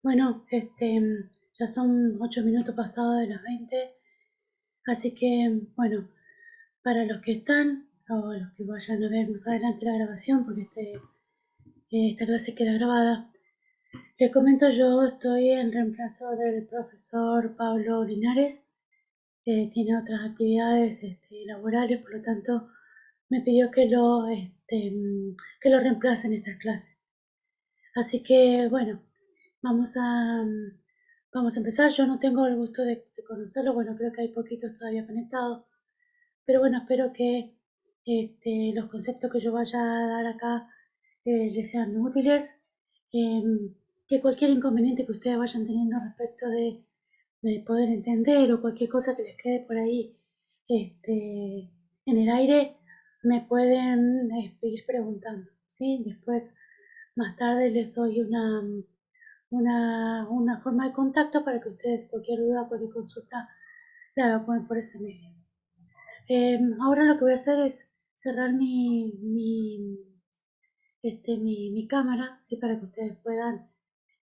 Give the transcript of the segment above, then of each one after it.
Bueno, ya son 8 minutos pasados de las 20, así que, bueno, para los que están o los que vayan a ver más adelante la grabación, porque esta clase queda grabada, les comento, yo estoy en reemplazo del profesor Pablo Linares, tiene otras actividades laborales, por lo tanto me pidió que lo reemplace en estas clases. Así que, bueno, vamos a, vamos a empezar. Yo no tengo el gusto de conocerlo, bueno, creo que hay poquitos todavía conectados, pero bueno, espero que los conceptos que yo vaya a dar acá les sean útiles, que cualquier inconveniente que ustedes vayan teniendo respecto de poder entender o cualquier cosa que les quede por ahí en el aire, me pueden ir preguntando, ¿sí? Después, más tarde les doy una forma de contacto para que ustedes cualquier duda, cualquier consulta la hagan por ese medio. Ahora lo que voy a hacer es cerrar mi cámara, ¿sí? Para que ustedes puedan,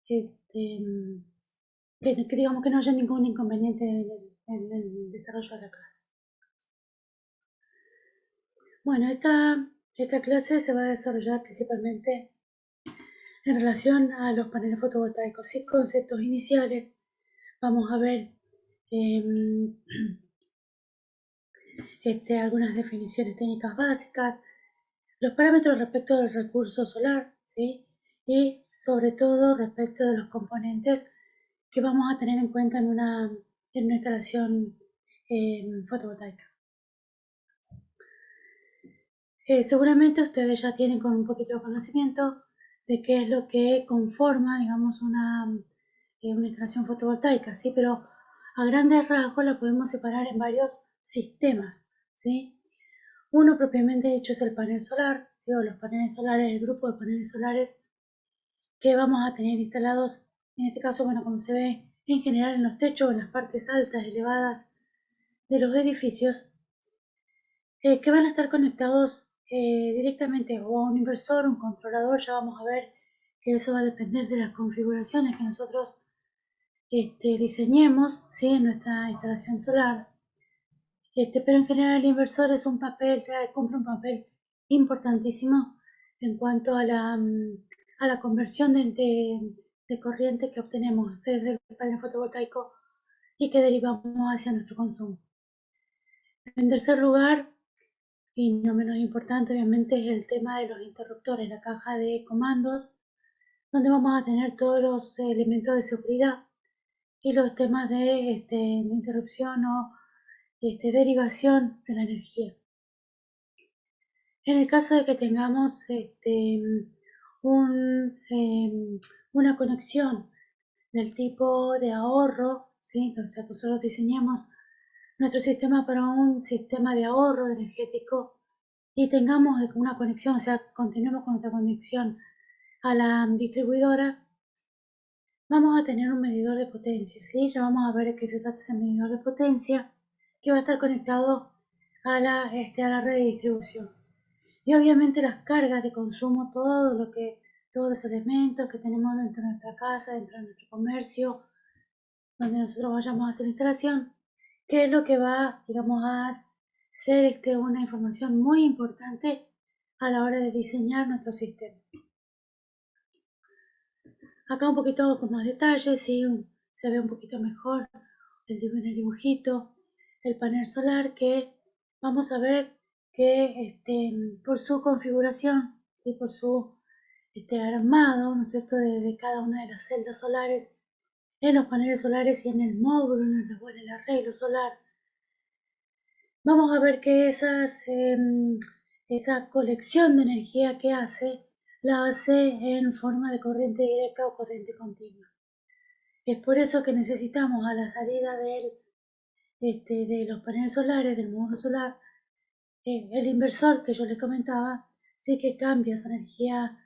este, que digamos que no haya ningún inconveniente en el desarrollo de la clase. Bueno, esta clase se va a desarrollar principalmente en relación a los paneles fotovoltaicos, sin conceptos iniciales. Vamos a ver em, algunas definiciones técnicas básicas, los parámetros respecto del recurso solar, ¿sí? Y sobre todo respecto de los componentes que vamos a tener en cuenta en una instalación fotovoltaica. Seguramente ustedes ya tienen con un poquito de conocimiento de qué es lo que conforma, digamos, una instalación fotovoltaica, ¿sí? Pero a grandes rasgos la podemos separar en varios sistemas, ¿sí? Uno propiamente dicho es el panel solar, ¿sí? O los paneles solares, el grupo de paneles solares que vamos a tener instalados, en este caso, bueno, como se ve en general en los techos o en las partes altas, elevadas de los edificios, que van a estar conectados directamente o a un inversor, un controlador. Ya vamos a ver que eso va a depender de las configuraciones que nosotros diseñemos, ¿sí? En nuestra instalación solar. Pero en general el inversor es un papel, cumple un papel importantísimo en cuanto a la conversión de corriente que obtenemos desde el panel fotovoltaico y que derivamos hacia nuestro consumo. En tercer lugar, y no menos importante, obviamente, es el tema de los interruptores, la caja de comandos, donde vamos a tener todos los elementos de seguridad y los temas de interrupción o derivación de la energía. En el caso de que tengamos un, una conexión del tipo de ahorro, ¿sí? O sea, que nosotros diseñamos nuestro sistema para un sistema de ahorro energético y tengamos una conexión, o sea, continuemos con nuestra conexión a la distribuidora, vamos a tener un medidor de potencia, ¿sí? Ya vamos a ver de qué se trata ese medidor de potencia que va a estar conectado a la red de distribución. Y obviamente las cargas de consumo, todos los elementos que tenemos dentro de nuestra casa, dentro de nuestro comercio, donde nosotros vayamos a hacer la instalación, que es lo que va, digamos, a ser una información muy importante a la hora de diseñar nuestro sistema. Acá un poquito con más detalles, ¿sí? Se ve un poquito mejor en el dibujito, el panel solar, que vamos a ver que por su configuración, ¿sí? Por su armado, ¿no es cierto?, de cada una de las celdas solares, en los paneles solares y en el módulo, en el arreglo solar, vamos a ver que esa colección de energía que hace, la hace en forma de corriente directa o corriente continua. Es por eso que necesitamos a la salida de los paneles solares, del módulo solar, el inversor que yo les comentaba, sí que cambia esa energía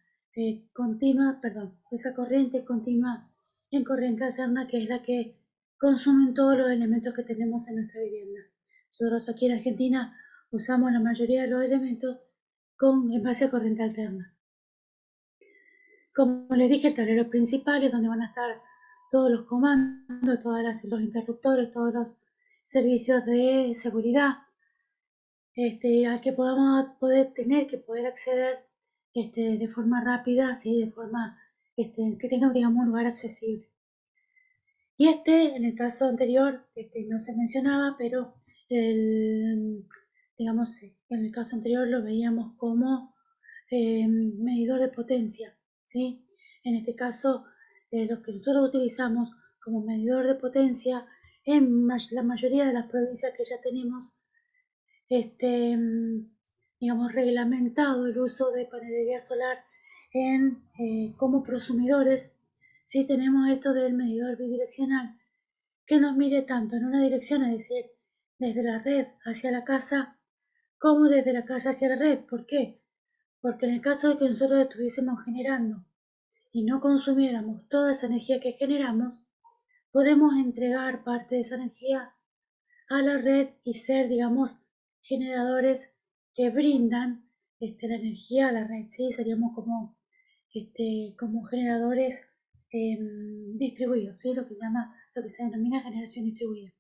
continua, perdón, esa corriente continua en corriente alterna, que es la que consumen todos los elementos que tenemos en nuestra vivienda. Nosotros aquí en Argentina usamos la mayoría de los elementos en base a corriente alterna. Como les dije, el tablero principal es donde van a estar todos los comandos, los interruptores, todos los servicios de seguridad, al que podamos poder acceder de forma rápida, ¿sí? De forma que tenga, digamos, un lugar accesible. Y en el caso anterior, no se mencionaba, pero digamos, en el caso anterior lo veíamos como medidor de potencia, ¿sí? En este caso, lo que nosotros utilizamos como medidor de potencia en la mayoría de las provincias que ya tenemos, digamos, reglamentado el uso de panelería solar como prosumidores, sí tenemos esto del medidor bidireccional, que nos mide tanto en una dirección, es decir, desde la red hacia la casa, como desde la casa hacia la red. ¿Por qué? Porque en el caso de que nosotros estuviésemos generando y no consumiéramos toda esa energía que generamos, podemos entregar parte de esa energía a la red y ser, digamos, generadores que brindan la energía a la red, ¿sí? Seríamos como generadores distribuidos, ¿sí? Lo que se denomina generación distribuida.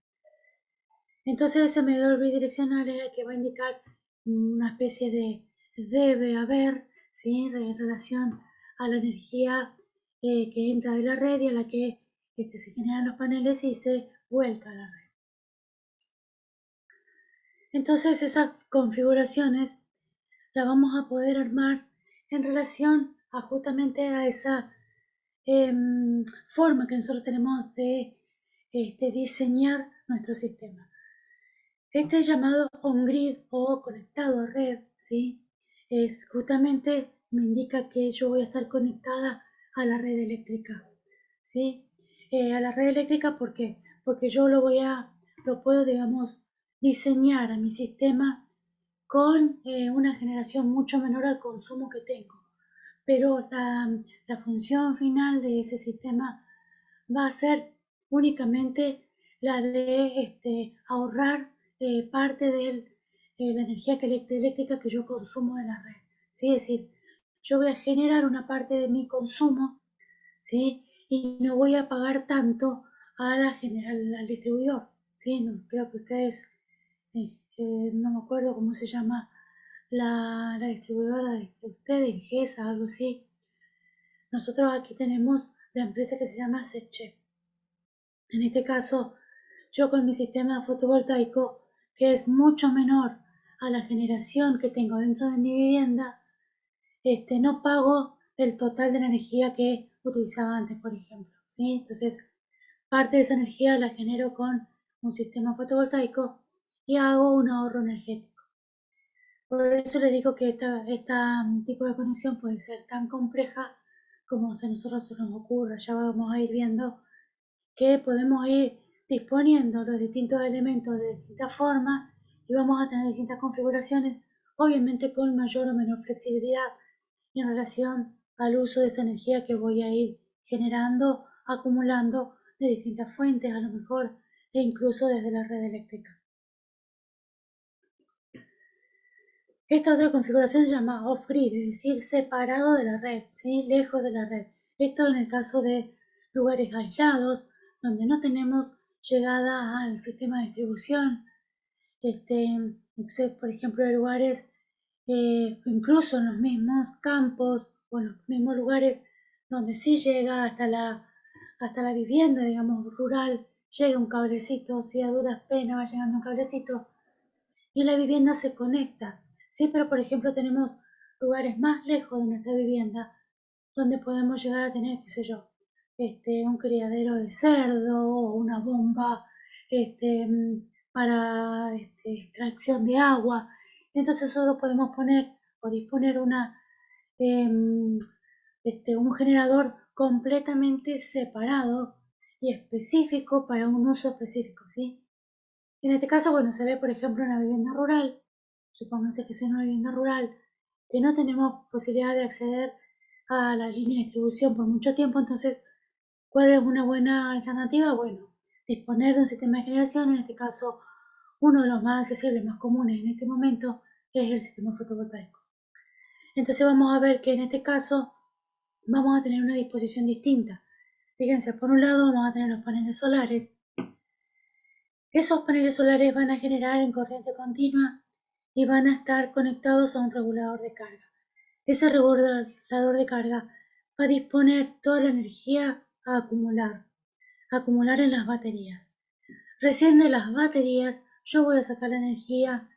Entonces ese medidor bidireccional es el que va a indicar una especie de debe haber, ¿sí? En relación a la energía que entra de la red y a la que se generan los paneles y se vuelca a la red. Entonces esas configuraciones las vamos a poder armar en relación a justamente a esa forma que nosotros tenemos de diseñar nuestro sistema. Este llamado on-grid o conectado a red, ¿sí? Es justamente me indica que yo voy a estar conectada a la red eléctrica, ¿sí? A la red eléctrica, ¿por qué? Porque yo lo puedo, digamos, diseñar a mi sistema con una generación mucho menor al consumo que tengo. Pero la función final de ese sistema va a ser únicamente la de ahorrar parte de la energía eléctrica que yo consumo de la red. ¿Sí? Es decir, yo voy a generar una parte de mi consumo, ¿sí? Y no voy a pagar tanto al distribuidor, ¿sí? No, creo que ustedes, no me acuerdo cómo se llama la distribuidora de ustedes, GESA, algo así. Nosotros aquí tenemos la empresa que se llama Seche. En este caso, yo con mi sistema fotovoltaico, que es mucho menor a la generación que tengo dentro de mi vivienda, no pago el total de la energía que utilizaba antes, por ejemplo, ¿sí? Entonces, parte de esa energía la genero con un sistema fotovoltaico y hago un ahorro energético. Por eso les digo que este tipo de conexión puede ser tan compleja como a nosotros se nos ocurra. Ya vamos a ir viendo que podemos ir disponiendo los distintos elementos de distintas formas y vamos a tener distintas configuraciones, obviamente con mayor o menor flexibilidad en relación al uso de esa energía que voy a ir generando, acumulando de distintas fuentes, a lo mejor, e incluso desde la red eléctrica. Esta otra configuración se llama off-grid, es decir, separado de la red, ¿sí? Lejos de la red. Esto en el caso de lugares aislados, donde no tenemos llegada al sistema de distribución. Entonces, por ejemplo, hay lugares, incluso en los mismos campos o en los mismos lugares donde sí llega hasta la vivienda, digamos, rural, llega un cablecito, si a duras penas va llegando un cablecito y la vivienda se conecta. Sí, pero por ejemplo tenemos lugares más lejos de nuestra vivienda donde podemos llegar a tener, qué sé yo, un criadero de cerdo o una bomba para extracción de agua. Entonces solo podemos poner o disponer em, un generador completamente separado y específico para un uso específico, ¿sí? En este caso, bueno, se ve, por ejemplo, una vivienda rural, supónganse que sea una vivienda rural, que no tenemos posibilidad de acceder a la línea de distribución por mucho tiempo, entonces, ¿cuál es una buena alternativa? Bueno, disponer de un sistema de generación, en este caso, uno de los más accesibles, más comunes en este momento, es el sistema fotovoltaico. Entonces vamos a ver que en este caso vamos a tener una disposición distinta. Fíjense, por un lado vamos a tener los paneles solares. Esos paneles solares van a generar en corriente continua y van a estar conectados a un regulador de carga. Ese regulador de carga va a disponer toda la energía a acumular en las baterías. Recién de las baterías yo voy a sacar la energía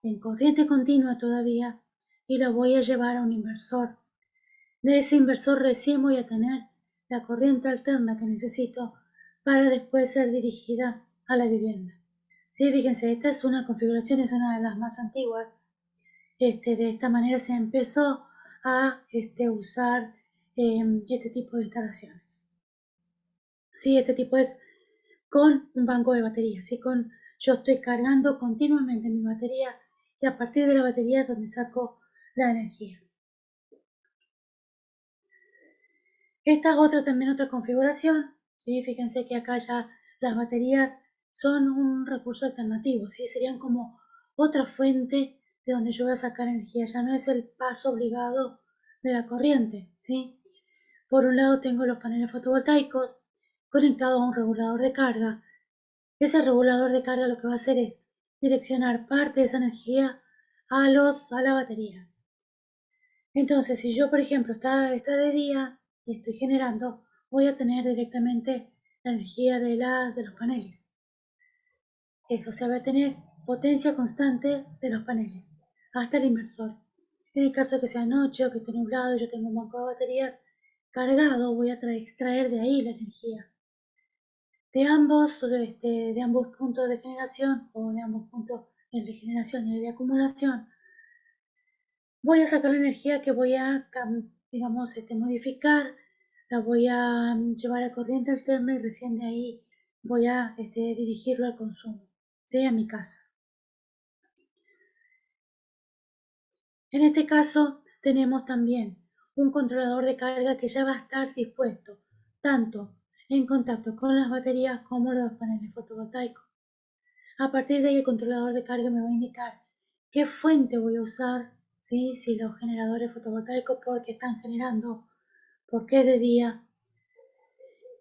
en corriente continua todavía y la voy a llevar a un inversor. De ese inversor recién voy a tener la corriente alterna que necesito para después ser dirigida a la vivienda. Sí, fíjense, esta es una configuración, es una de las más antiguas. De esta manera se empezó a usar este tipo de instalaciones. Sí, este tipo es con un banco de baterías, ¿sí? Yo estoy cargando continuamente mi batería y a partir de la batería es donde saco la energía. Esta es otra configuración, ¿sí? Fíjense que acá ya las baterías son un recurso alternativo, ¿sí? Serían como otra fuente de donde yo voy a sacar energía, ya no es el paso obligado de la corriente, ¿sí? Por un lado tengo los paneles fotovoltaicos conectados a un regulador de carga. Ese regulador de carga lo que va a hacer es direccionar parte de esa energía a la batería. Entonces, si yo, por ejemplo, está de día y estoy generando, voy a tener directamente la energía de los paneles. Eso se va a tener potencia constante de los paneles hasta el inversor. En el caso de que sea noche o que esté nublado y yo tengo un banco de baterías cargado, voy a extraer de ahí la energía. De ambos puntos de generación o de ambos puntos de generación y de acumulación, voy a sacar la energía que voy a, digamos, modificar, la voy a llevar a corriente alterna y recién de ahí voy a dirigirlo al consumo, ¿sí? A mi casa. En este caso tenemos también un controlador de carga que ya va a estar dispuesto tanto en contacto con las baterías como los paneles fotovoltaicos. A partir de ahí el controlador de carga me va a indicar qué fuente voy a usar, ¿sí? Si los generadores fotovoltaicos porque están generando, porque es de día,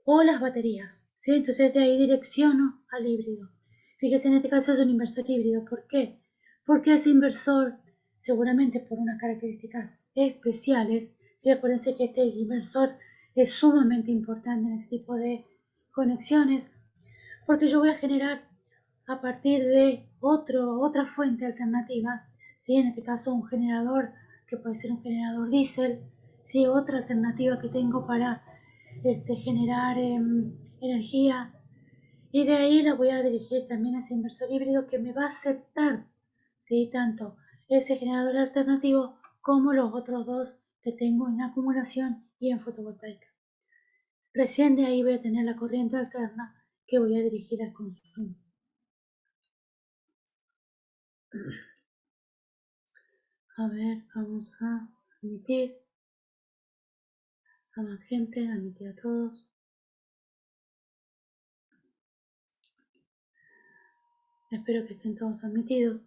o las baterías, ¿sí? Entonces de ahí direcciono al híbrido. Fíjese, en este caso es un inversor híbrido. ¿Por qué? Porque ese inversor, seguramente por unas características especiales, ¿sí? Acuérdense que este inversor es sumamente importante en este tipo de conexiones, porque yo voy a generar a partir de otra fuente alternativa, ¿sí? En este caso un generador que puede ser un generador diésel, ¿sí? Otra alternativa que tengo para generar energía, y de ahí la voy a dirigir también a ese inversor híbrido que me va a aceptar, ¿sí? Tanto ese generador alternativo como los otros dos que tengo en acumulación y en fotovoltaica. Recién de ahí voy a tener la corriente alterna que voy a dirigir al consumo. A ver, vamos a admitir a más gente, admitir a todos. Espero que estén todos admitidos.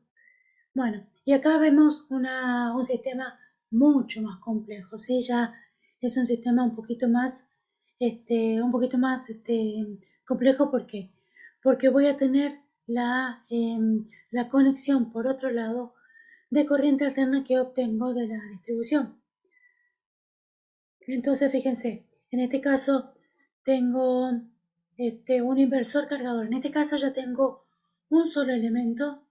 Bueno, y acá vemos un sistema mucho más complejo, ¿sí? Ya es un sistema un poquito más, complejo. ¿Por qué? Porque voy a tener la conexión, por otro lado, de corriente alterna que obtengo de la distribución. Entonces, fíjense, en este caso tengo un inversor cargador. En este caso ya tengo un solo elemento,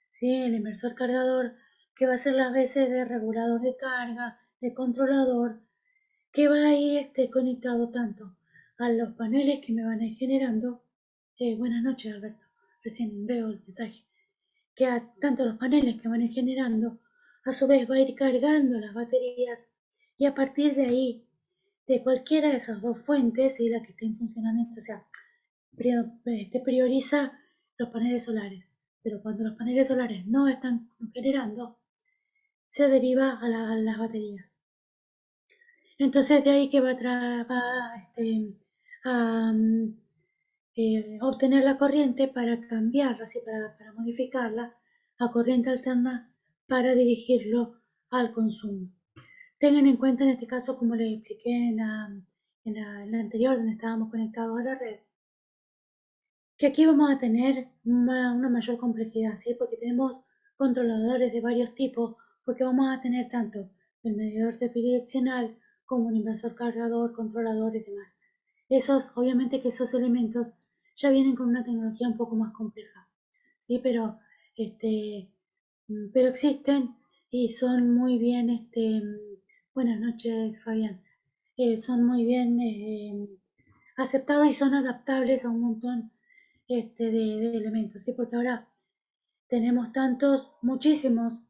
¿sí? El inversor cargador que va a ser las veces de regulador de carga, de controlador, que va a ir conectado tanto a los paneles que me van a ir generando. Buenas noches, Alberto. Recién veo el mensaje. Que a tanto los paneles que van a ir generando, a su vez va a ir cargando las baterías y a partir de ahí de cualquiera de esas dos fuentes y la que esté en funcionamiento, o sea, prioriza los paneles solares, pero cuando los paneles solares no están generando, se deriva a las baterías. Entonces de ahí que va a obtener la corriente para cambiarla, así para modificarla a corriente alterna para dirigirlo al consumo. Tengan en cuenta en este caso, como les expliqué en la anterior, donde estábamos conectados a la red, que aquí vamos a tener una mayor complejidad, ¿sí? Porque tenemos controladores de varios tipos, porque vamos a tener tanto el medidor de bidireccional como un inversor cargador, controlador y demás. Obviamente que esos elementos ya vienen con una tecnología un poco más compleja, ¿sí? Este, pero existen y son muy bien, buenas noches, Fabián. Son muy bien aceptados y son adaptables a un montón de elementos, ¿sí? Porque ahora tenemos muchísimos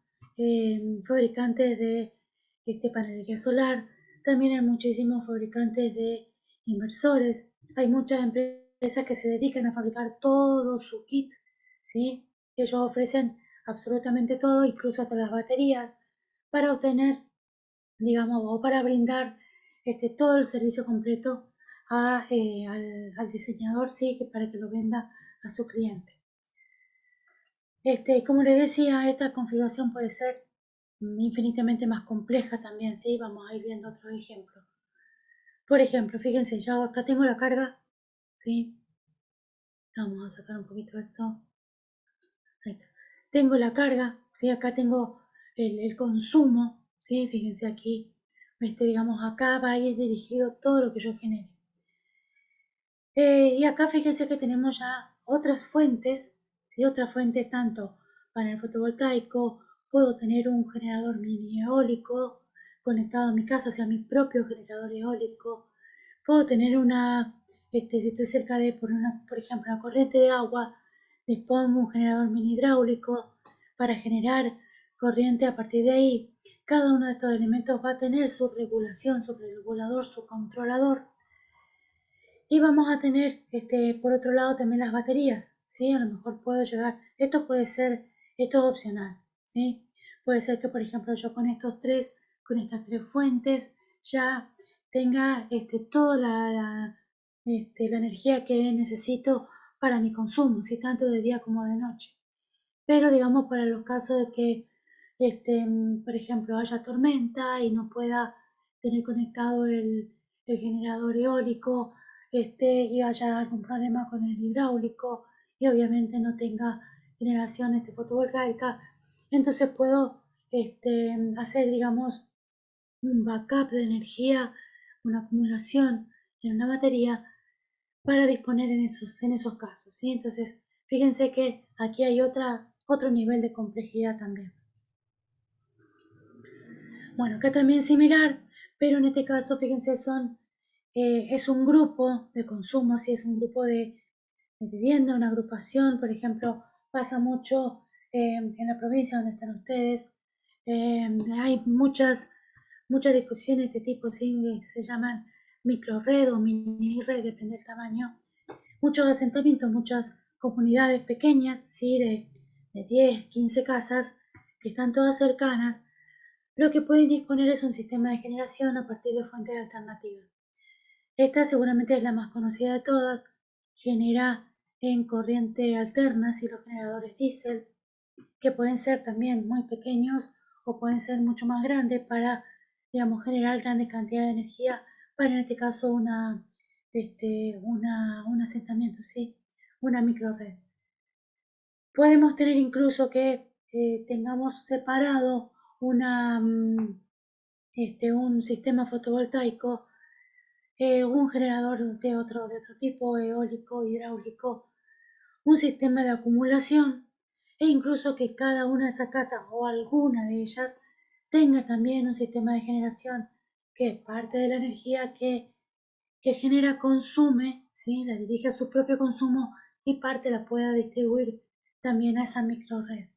fabricantes de panelería solar, también hay muchísimos fabricantes de inversores, hay muchas empresas que se dedican a fabricar todo su kit, ¿sí? Ellos ofrecen absolutamente todo, incluso hasta las baterías, para obtener, digamos, o para brindar todo el servicio completo al diseñador, sí, para que lo venda a su cliente. Como les decía, esta configuración puede ser infinitamente más compleja también, ¿sí? Vamos a ir viendo otros ejemplos. Por ejemplo, fíjense, yo acá tengo la carga, ¿sí? Vamos a sacar un poquito esto. Ahí está. Tengo la carga, ¿sí? Acá tengo el consumo, ¿sí? Fíjense aquí, digamos, acá va a ir dirigido todo lo que yo genere. Y acá fíjense que tenemos ya otras fuentes, ¿sí? Otra fuente tanto para el fotovoltaico, puedo tener un generador mini eólico conectado a mi casa, o sea, mi propio generador eólico. Puedo tener si estoy cerca de, por ejemplo, una corriente de agua, dispongo un generador mini hidráulico para generar corriente a partir de ahí. Cada uno de estos elementos va a tener su regulación, su regulador, su controlador. Y vamos a tener, por otro lado, también las baterías, ¿sí? A lo mejor puedo llegar, esto es opcional, ¿sí? Puede ser que, por ejemplo, yo con estas tres fuentes, ya tenga toda la energía que necesito para mi consumo, ¿sí? Tanto de día como de noche. Pero, digamos, para los casos de que, por ejemplo, haya tormenta y no pueda tener conectado el generador eólico, y haya algún problema con el hidráulico y obviamente no tenga generación fotovoltaica, entonces puedo hacer, digamos, un backup de energía, una acumulación en una batería para disponer en esos casos, ¿sí? Entonces, fíjense que aquí hay otro nivel de complejidad también. Bueno, acá también similar, pero en este caso, fíjense, es un grupo de consumo, si es un grupo de vivienda, una agrupación, por ejemplo, pasa mucho en la provincia donde están ustedes, hay muchas disposiciones de este tipo, ¿sí? Se llaman microred o mini red, depende del tamaño, muchos asentamientos, muchas comunidades pequeñas, ¿sí? De 10, 15 casas que están todas cercanas, lo que pueden disponer es un sistema de generación a partir de fuentes alternativas. Esta seguramente es la más conocida de todas, genera en corriente alterna, si los generadores diésel, que pueden ser también muy pequeños o pueden ser mucho más grandes para, digamos, generar grandes cantidades de energía para, en este caso, un asentamiento, ¿sí? Una microred. Podemos tener incluso que tengamos separado un sistema fotovoltaico, un generador de otro tipo, eólico, hidráulico, un sistema de acumulación e incluso que cada una de esas casas o alguna de ellas tenga también un sistema de generación que parte de la energía que genera consume, ¿sí? La dirige a su propio consumo y parte la pueda distribuir también a esa microred.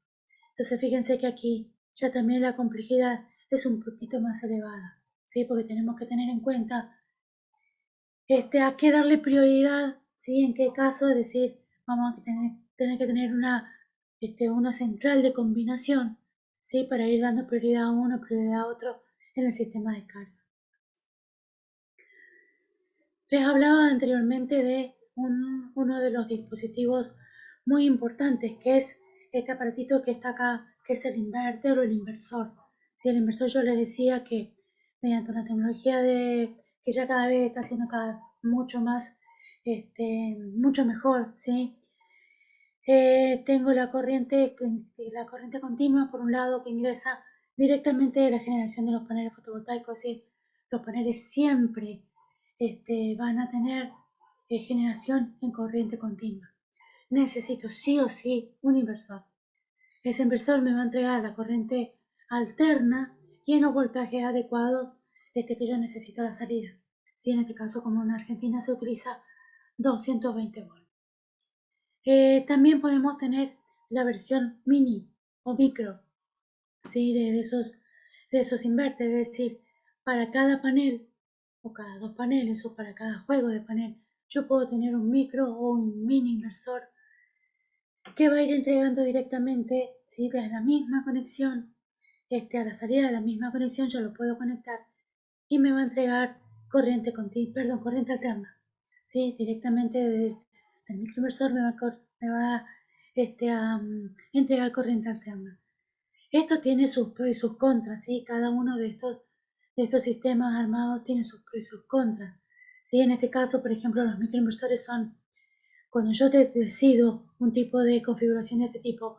Entonces fíjense que aquí ya también la complejidad es un poquito más elevada, ¿sí? Porque tenemos que tener en cuenta a qué darle prioridad, ¿sí? En qué caso, es decir, vamos a tener que tener una central de combinación, ¿sí? Para ir dando prioridad a uno, prioridad a otro en el sistema de carga. Les hablaba anteriormente de uno de los dispositivos muy importantes, que es este aparatito que está acá, que es el inverter o el inversor. Si el inversor yo les decía que mediante una tecnología que ya cada vez está siendo mucho más, mucho mejor, ¿sí? Tengo la corriente continua, por un lado, que ingresa directamente de la generación de los paneles fotovoltaicos, ¿sí? Los paneles siempre van a tener generación en corriente continua. Necesito sí o sí un inversor. Ese inversor me va a entregar la corriente alterna y en los voltajes adecuados que yo necesito a la salida. ¿Sí? En este caso, como en Argentina se utiliza 220 volts. También podemos tener la versión mini o micro, ¿sí? de esos inverters, es decir, para cada panel o cada dos paneles o para cada juego de panel, yo puedo tener un micro o un mini inversor que va a ir entregando directamente, ¿sí? Desde la misma conexión, a la salida de la misma conexión yo lo puedo conectar y me va a entregar corriente alterna, ¿sí? Directamente del microinversor me va a entregar corriente alterna. Esto tiene sus pros y sus contras, ¿sí? Cada uno de estos sistemas armados tiene sus pros y sus contras, ¿sí? En este caso, por ejemplo, los microinversores son, cuando yo decido un tipo de configuración de este tipo,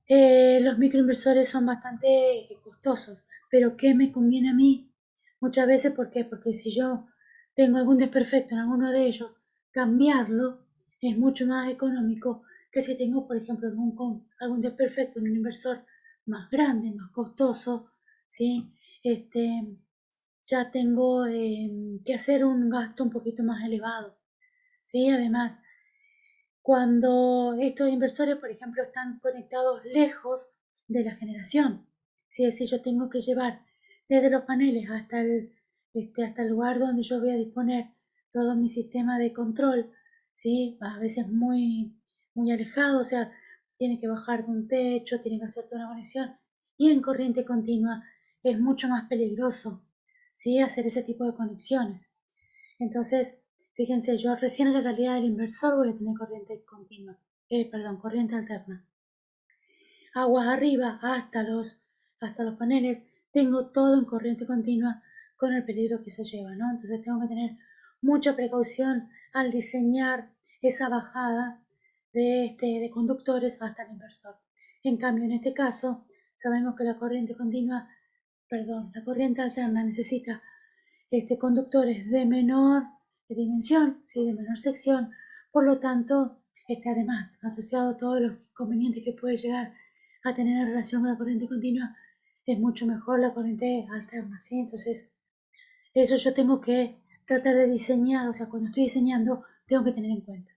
los microinversores son bastante costosos, pero ¿qué me conviene a mí? Muchas veces, ¿por qué? Porque si yo tengo algún desperfecto en alguno de ellos, cambiarlo es mucho más económico que si tengo, por ejemplo, algún desperfecto en un inversor más grande, más costoso, ¿sí? Este, ya tengo que hacer un gasto un poquito más elevado, ¿sí? Además, cuando estos inversores, por ejemplo, están conectados lejos de la generación. Si es decir, yo tengo que llevar desde los paneles hasta el lugar donde yo voy a disponer todo mi sistema de control, ¿sí? A veces muy alejado, o sea, tiene que bajar de un techo, tiene que hacer toda una conexión. Y en corriente continua es mucho más peligroso, ¿sí? Hacer ese tipo de conexiones. Entonces, fíjense, yo recién a la salida del inversor voy a tener corriente continua, corriente alterna. Aguas arriba hasta los paneles, tengo todo en corriente continua con el peligro que eso lleva, ¿no? Entonces tengo que tener mucha precaución al diseñar esa bajada de conductores hasta el inversor. En cambio, en este caso, sabemos que la corriente la corriente alterna necesita conductores de menor dimensión, ¿sí? De menor sección, por lo tanto, además, asociado a todos los inconvenientes que puede llegar a tener en relación con la corriente continua, es mucho mejor la corriente alterna, ¿sí? Entonces, eso yo tengo que tratar de diseñar, o sea, cuando estoy diseñando, tengo que tener en cuenta.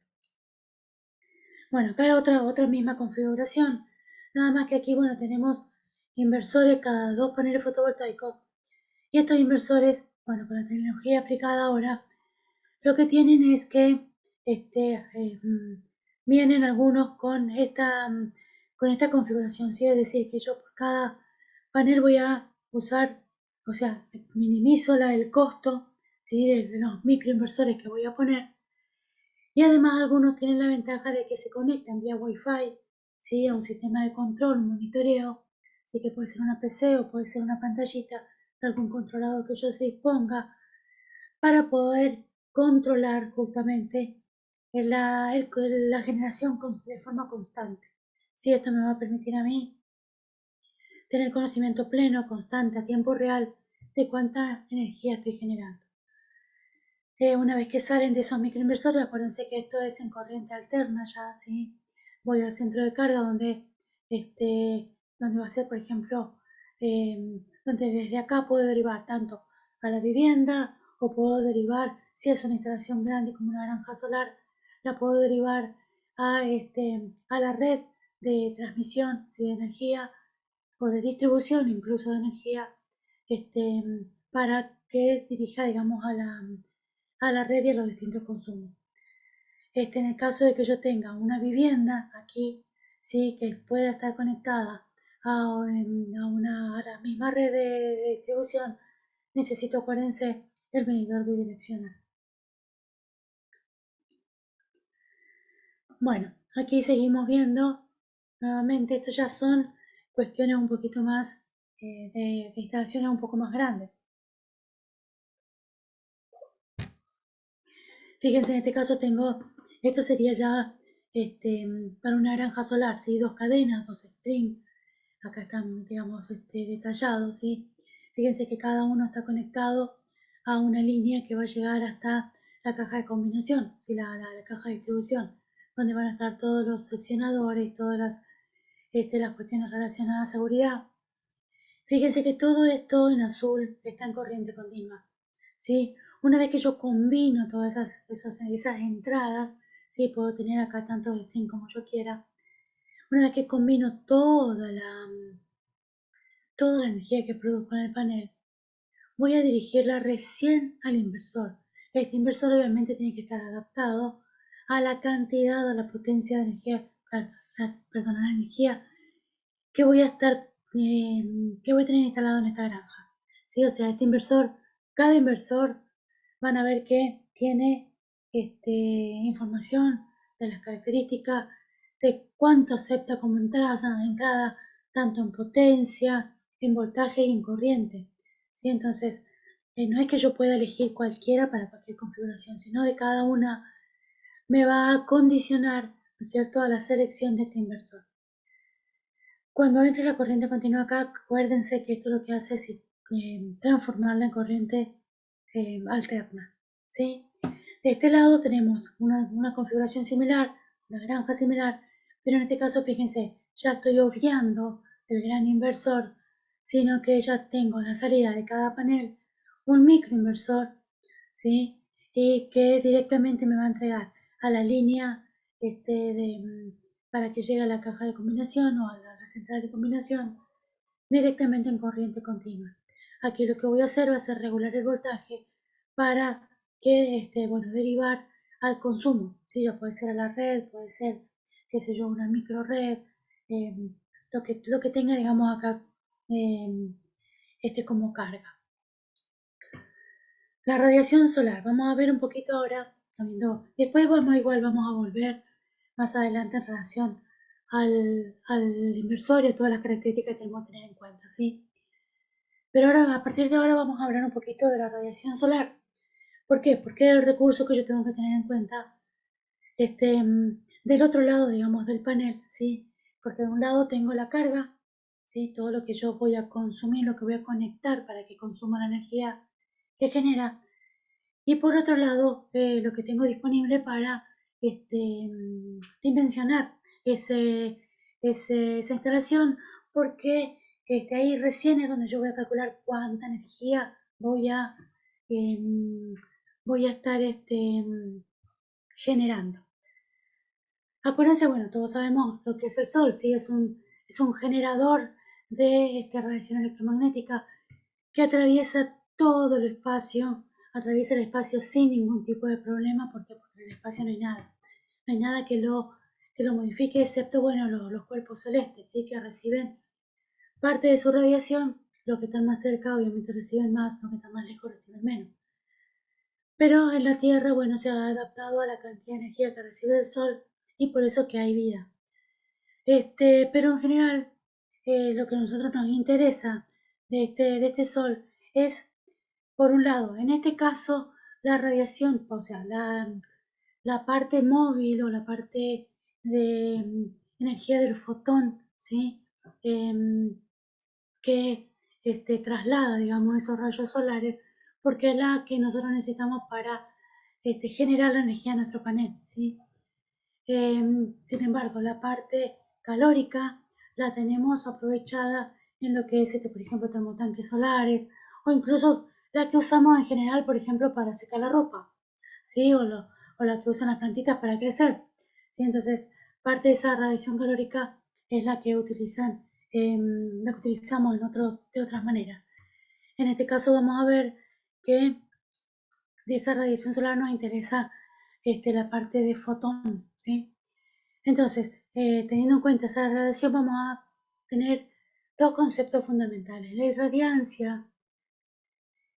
Bueno, acá hay otra misma configuración, nada más que aquí, bueno, tenemos inversores cada dos paneles fotovoltaicos y estos inversores, bueno, con la tecnología aplicada ahora, lo que tienen es que vienen algunos con esta configuración, ¿sí? Es decir, que yo por cada panel voy a usar, o sea, minimizo el costo, ¿sí? De los microinversores que voy a poner. Y además algunos tienen la ventaja de que se conectan vía Wi-Fi, ¿sí? A un sistema de control, un monitoreo, así que puede ser una PC o puede ser una pantallita de algún controlador que yo se disponga para poder controlar justamente la generación de forma constante. Si esto me va a permitir a mí tener conocimiento pleno, constante, a tiempo real, de cuánta energía estoy generando. Una vez que salen de esos microinversores, acuérdense que esto es en corriente alterna ya, ¿sí? Voy al centro de carga donde va a ser, por ejemplo, donde desde acá puedo derivar tanto a la vivienda o puedo derivar, si es una instalación grande como una granja solar, la puedo derivar a la red de transmisión, ¿sí? De energía o de distribución incluso de energía, para que dirija, digamos, a la red y a los distintos consumos. En el caso de que yo tenga una vivienda aquí, ¿sí? Que pueda estar conectada a la misma red de distribución, necesito, acuérdense, el medidor bidireccional. Bueno, aquí seguimos viendo, nuevamente, estos ya son cuestiones un poquito más de instalaciones un poco más grandes. Fíjense, en este caso esto sería ya para una granja solar, ¿sí? 2 cadenas, 2 strings, acá están, digamos, detallados, ¿sí? Fíjense que cada uno está conectado a una línea que va a llegar hasta la caja de combinación, ¿sí? La caja de distribución, donde van a estar todos los seccionadores, todas las cuestiones relacionadas a seguridad. Fíjense que todo esto en azul está en corriente continua, ¿sí? Una vez que yo combino todas esas entradas, ¿sí? Puedo tener acá tantos strings como yo quiera. Una vez que combino toda la energía que produzco en el panel, voy a dirigirla recién al inversor. Este inversor obviamente tiene que estar adaptado a la cantidad, a la potencia de energía, perdón, a la energía que voy a que voy a tener instalado en esta granja. ¿Sí? O sea, cada inversor van a ver que tiene información de las características, de cuánto acepta como entrada tanto en potencia, en voltaje y en corriente. ¿Sí? Entonces, no es que yo pueda elegir cualquiera para cualquier configuración, sino de cada una me va a condicionar, ¿no es cierto?, a la selección de este inversor. Cuando entre la corriente continua acá, acuérdense que esto lo que hace es transformarla en corriente alterna, ¿sí? De este lado tenemos una configuración similar, una granja similar, pero en este caso, fíjense, ya estoy obviando el gran inversor, sino que ya tengo en la salida de cada panel un microinversor, ¿sí? Y que directamente me va a entregar a la línea para que llegue a la caja de combinación o a la central de combinación directamente en corriente continua. Aquí lo que voy a hacer va a ser regular el voltaje para que, derivar al consumo. ¿Sí? Ya puede ser a la red, puede ser, qué sé yo, una micro red, eh, lo que tenga, digamos, acá como carga. La radiación solar, vamos a ver un poquito ahora, después igual vamos a volver más adelante en relación al inversor y a todas las características que tenemos que tener en cuenta, ¿sí? Pero ahora, a partir de ahora vamos a hablar un poquito de la radiación solar. ¿Por qué? Porque es el recurso que yo tengo que tener en cuenta del otro lado, digamos, del panel, ¿sí? Porque de un lado tengo la carga, ¿sí? Todo lo que yo voy a consumir, lo que voy a conectar para que consuma la energía que genera. Y por otro lado, lo que tengo disponible para dimensionar esa instalación, porque ahí recién es donde yo voy a calcular cuánta energía em, voy a estar generando. Acuérdense, bueno, todos sabemos lo que es el Sol, ¿sí? Es un generador de radiación electromagnética que atraviesa el espacio sin ningún tipo de problema, porque en el espacio no hay nada que lo modifique, excepto, bueno, los cuerpos celestes, ¿sí? Que reciben parte de su radiación, los que están más cerca obviamente reciben más, los que están más lejos reciben menos. Pero en la Tierra, bueno, se ha adaptado a la cantidad de energía que recibe el Sol y por eso que hay vida. Pero en general, lo que a nosotros nos interesa de este Sol es, por un lado, en este caso, la radiación, o sea, la parte móvil o la parte de energía del fotón, ¿sí? Que traslada, digamos, esos rayos solares, porque es la que nosotros necesitamos para generar la energía de nuestro panel, ¿sí? Sin embargo, la parte calórica la tenemos aprovechada en lo que es, por ejemplo, termotanques solares o incluso la que usamos en general, por ejemplo, para secar la ropa, ¿sí? O la que usan las plantitas para crecer, ¿sí? Entonces, parte de esa radiación calórica es la que utilizamos de otras maneras. En este caso vamos a ver que de esa radiación solar nos interesa la parte de fotón, ¿sí? Entonces, teniendo en cuenta esa radiación, vamos a tener dos conceptos fundamentales. La irradiancia,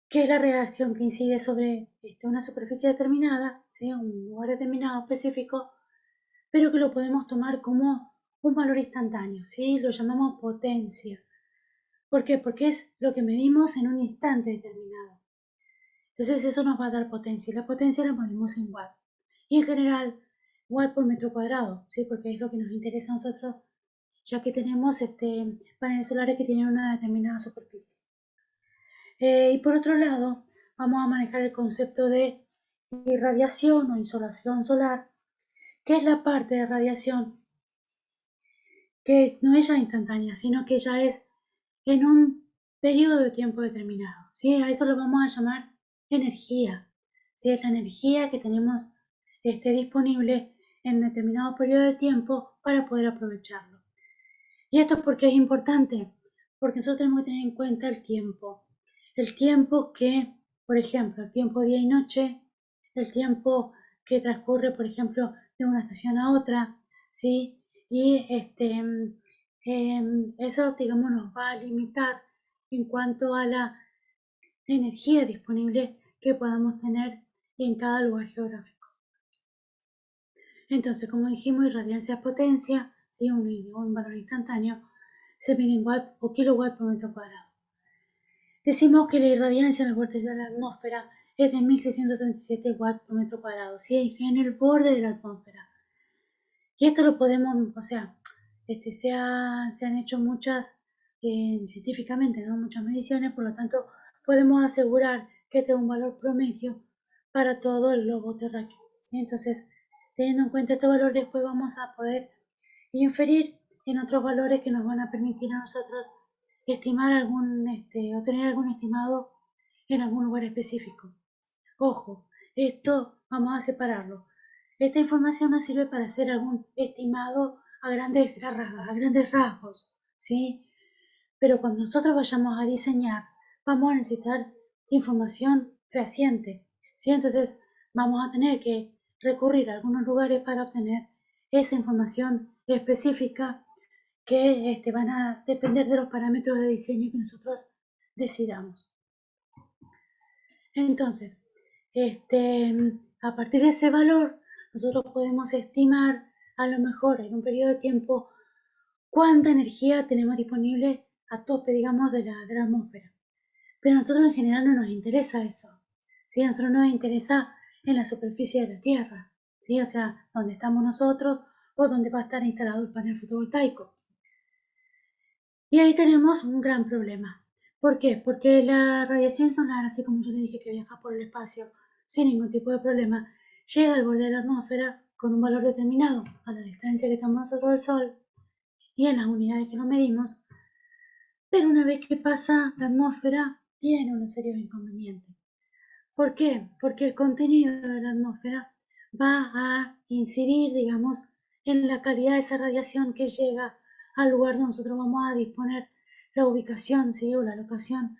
que es la radiación que incide sobre una superficie determinada, ¿sí? Un lugar determinado específico, pero que lo podemos tomar como un valor instantáneo, ¿sí? Lo llamamos potencia. ¿Por qué? Porque es lo que medimos en un instante determinado. Entonces eso nos va a dar potencia, y la potencia la medimos en watt. Y en general, watt por metro cuadrado, ¿sí? Porque es lo que nos interesa a nosotros, ya que tenemos paneles solares que tienen una determinada superficie. Y por otro lado, vamos a manejar el concepto de irradiación o insolación solar, que es la parte de radiación que no es ya instantánea, sino que ya es en un periodo de tiempo determinado, ¿sí? A eso lo vamos a llamar energía, ¿sí? Es la energía que tenemos disponible en determinado periodo de tiempo para poder aprovecharlo. ¿Y esto por qué es importante? Porque nosotros tenemos que tener en cuenta el tiempo que, por ejemplo, el tiempo día y noche, el tiempo que transcurre, por ejemplo, de una estación a otra, ¿sí? Y eso, digamos, nos va a limitar en cuanto a la energía disponible que podamos tener en cada lugar geográfico. Entonces, como dijimos, irradiancia es potencia, ¿sí? Un valor instantáneo, se mide en watt o kilowatt por metro cuadrado. Decimos que la irradiancia en el vórtice de la atmósfera es de 1637 watts por metro cuadrado, ¿sí? En el borde de la atmósfera. Y esto lo podemos, o sea, se han hecho muchas, científicamente, ¿no? Muchas mediciones, por lo tanto, podemos asegurar que este es un valor promedio para todo el globo terráqueo, ¿sí? Entonces, teniendo en cuenta este valor, después vamos a poder inferir en otros valores que nos van a permitir a nosotros estimar o tener algún estimado en algún lugar específico. Ojo, esto vamos a separarlo. Esta información nos sirve para hacer algún estimado a grandes rasgos, ¿sí? Pero cuando nosotros vayamos a diseñar, vamos a necesitar información fehaciente, ¿sí? Entonces vamos a tener que recurrir a algunos lugares para obtener esa información específica que van a depender de los parámetros de diseño que nosotros decidamos. Entonces, a partir de ese valor, nosotros podemos estimar a lo mejor en un periodo de tiempo cuánta energía tenemos disponible a tope, digamos, de la atmósfera. Pero a nosotros en general no nos interesa eso, ¿sí? A nosotros nos interesa en la superficie de la Tierra, ¿sí? O sea, donde estamos nosotros o donde va a estar instalado el panel fotovoltaico. Y ahí tenemos un gran problema. ¿Por qué? Porque la radiación solar, así como yo le dije que viaja por el espacio sin ningún tipo de problema, llega al borde de la atmósfera con un valor determinado a la distancia que estamos nosotros del Sol y en las unidades que lo medimos, pero una vez que pasa la atmósfera tiene una serie de inconvenientes. ¿Por qué? Porque el contenido de la atmósfera va a incidir, digamos, en la calidad de esa radiación que llega al lugar donde nosotros vamos a disponer la ubicación, ¿sí? O la locación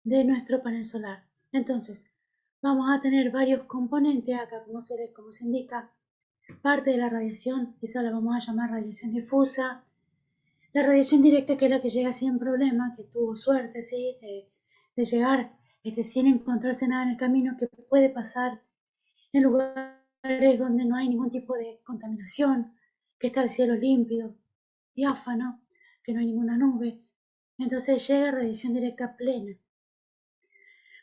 de nuestro panel solar. Entonces, vamos a tener varios componentes acá, como se indica. Parte de la radiación, esa la vamos a llamar radiación difusa. La radiación directa, que es la que llega sin problema, que tuvo suerte, ¿sí? De llegar sin encontrarse nada en el camino, que puede pasar en lugares donde no hay ningún tipo de contaminación, que está el cielo límpido, diáfano, que no hay ninguna nube. Entonces llega radiación directa plena.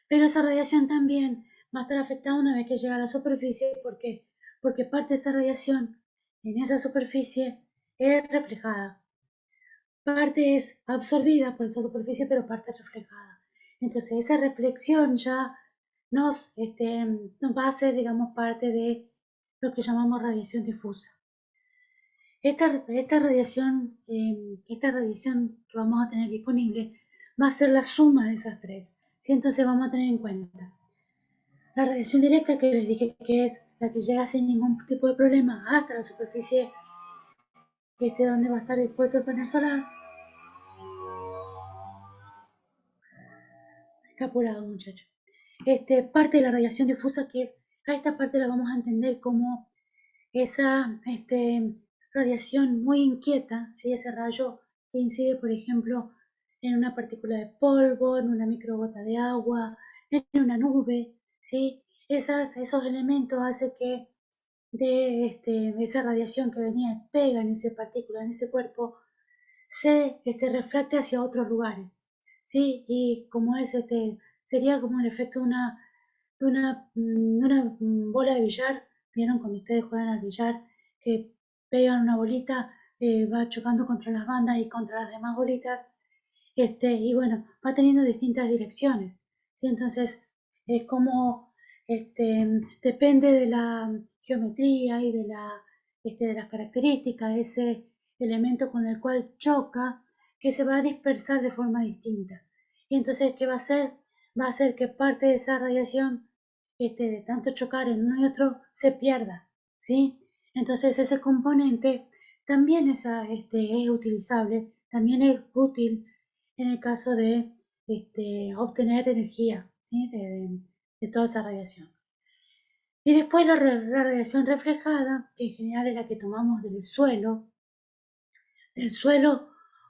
Pero esa radiación también va a estar afectada una vez que llega a la superficie. ¿Por qué? Porque parte de esa radiación en esa superficie es reflejada. Parte es absorbida por esa superficie, pero parte es reflejada. Entonces esa reflexión ya nos va a ser, digamos, parte de lo que llamamos radiación difusa. Esta radiación que vamos a tener disponible va a ser la suma de esas tres, ¿sí? Entonces vamos a tener en cuenta la radiación directa, que les dije que es la que llega sin ningún tipo de problema hasta la superficie donde va a estar dispuesto el panel solar. Está apurado, muchacho. Parte de la radiación difusa, que a esta parte la vamos a entender como esa radiación muy inquieta, ¿sí? Ese rayo que incide, por ejemplo, en una partícula de polvo, en una microgota de agua, en una nube, ¿sí? Esos elementos hacen que de esa radiación que venía y pega en esa partícula, en ese cuerpo, se refracte hacia otros lugares, ¿sí? Y como sería como el efecto de una de una bola de billar. ¿Vieron cuando ustedes juegan al billar que pegan una bolita, va chocando contra las bandas y contra las demás bolitas? Y bueno, va teniendo distintas direcciones, ¿sí? Entonces, es como, depende de la geometría y de las características de ese elemento con el cual choca, que se va a dispersar de forma distinta. Y entonces, ¿qué va a hacer? Va a hacer que parte de esa radiación, de tanto chocar en uno y otro, se pierda, ¿sí? Entonces, ese componente también es utilizable, también es útil en el caso de obtener energía, ¿sí? de toda esa radiación. Y después la radiación reflejada, que en general es la que tomamos del suelo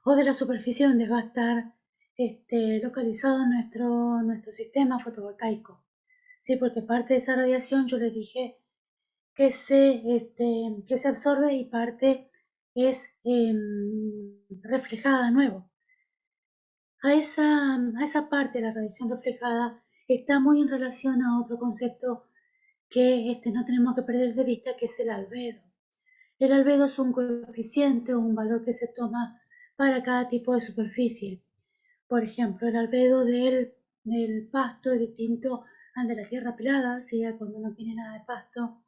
o de la superficie donde va a estar localizado nuestro sistema fotovoltaico. Sí, porque parte de esa radiación yo les dije que se absorbe y parte es reflejada de nuevo. A esa parte de la radiación reflejada está muy en relación a otro concepto que no tenemos que perder de vista, que es el albedo. El albedo es un coeficiente o un valor que se toma para cada tipo de superficie. Por ejemplo, el albedo del pasto es distinto al de la tierra pelada, ¿sí? Cuando no tiene nada de pasto.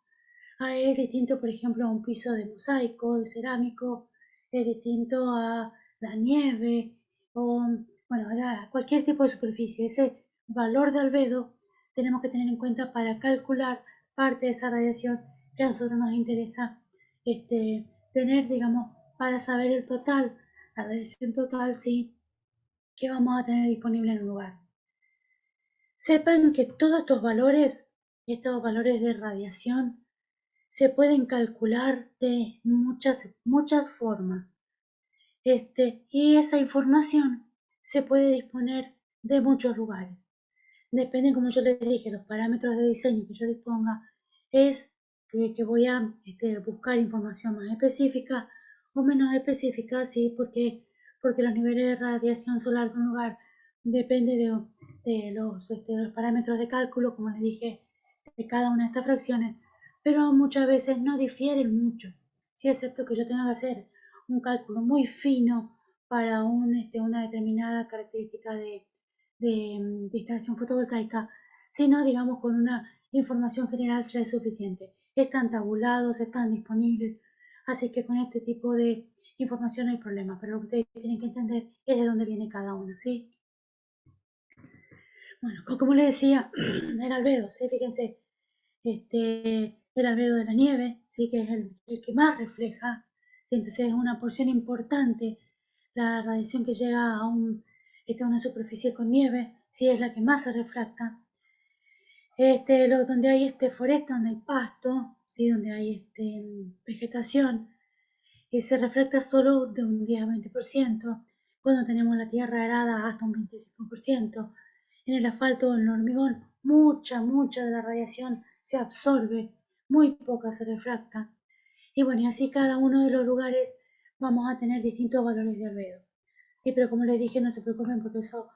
Es distinto, por ejemplo, a un piso de mosaico, de cerámico, es distinto a la nieve o, bueno, a cualquier tipo de superficie. Ese valor de albedo tenemos que tener en cuenta para calcular parte de esa radiación que a nosotros nos interesa tener, digamos, para saber el total, la radiación total, sí, que vamos a tener disponible en un lugar. Sepan que todos estos valores de radiación, se pueden calcular de muchas formas. Y esa información se puede disponer de muchos lugares. Depende, como yo les dije, los parámetros de diseño que yo disponga, es que voy a buscar información más específica o menos específica, ¿sí? Porque los niveles de radiación solar de un lugar depende de los parámetros de cálculo, como les dije, de cada una de estas fracciones, pero muchas veces no difieren mucho, ¿sí? Excepto que yo tenga que hacer un cálculo muy fino para una determinada característica de instalación fotovoltaica, sino digamos con una información general ya es suficiente. Están tabulados, están disponibles, así que con este tipo de información no hay problema, pero lo que ustedes tienen que entender es de dónde viene cada una, ¿sí? Bueno, como les decía, el albedo, ¿sí? Fíjense, el albedo de la nieve, ¿sí? Que es el que más refleja, ¿sí? Entonces es una porción importante la radiación que llega a una superficie con nieve, ¿sí? Es la que más se refracta. Donde hay foresta, donde hay pasto, ¿sí? Donde hay vegetación, y se refracta solo de un 10-20%, cuando tenemos la tierra arada hasta un 25%. En el asfalto o en el hormigón, mucha de la radiación se absorbe, muy poca se refracta. Y bueno, y así cada uno de los lugares vamos a tener distintos valores de albedo. Sí, pero como les dije, no se preocupen porque eso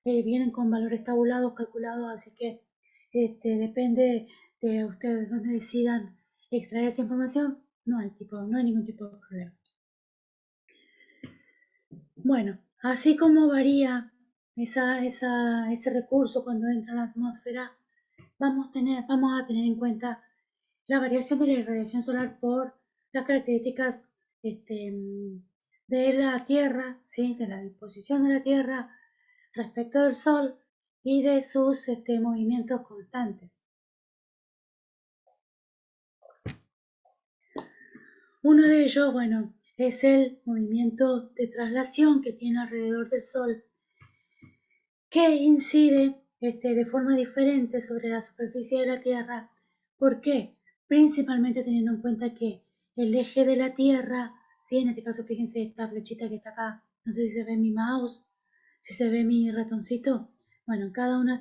vienen con valores tabulados, calculados, así que depende de ustedes donde decidan extraer esa información, no hay ningún tipo de problema. Bueno, así como varía ese recurso cuando entra en la atmósfera, vamos a tener en cuenta la variación de la irradiación solar por las características este, de la Tierra, ¿sí? De la disposición de la Tierra respecto del Sol y de sus movimientos constantes. Uno de ellos, bueno, es el movimiento de traslación que tiene alrededor del Sol, que incide de forma diferente sobre la superficie de la Tierra. ¿Por qué? Principalmente teniendo en cuenta que el eje de la Tierra, ¿sí? En este caso fíjense esta flechita que está acá, no sé si se ve mi mouse, si se ve mi ratoncito. Bueno, en cada uno de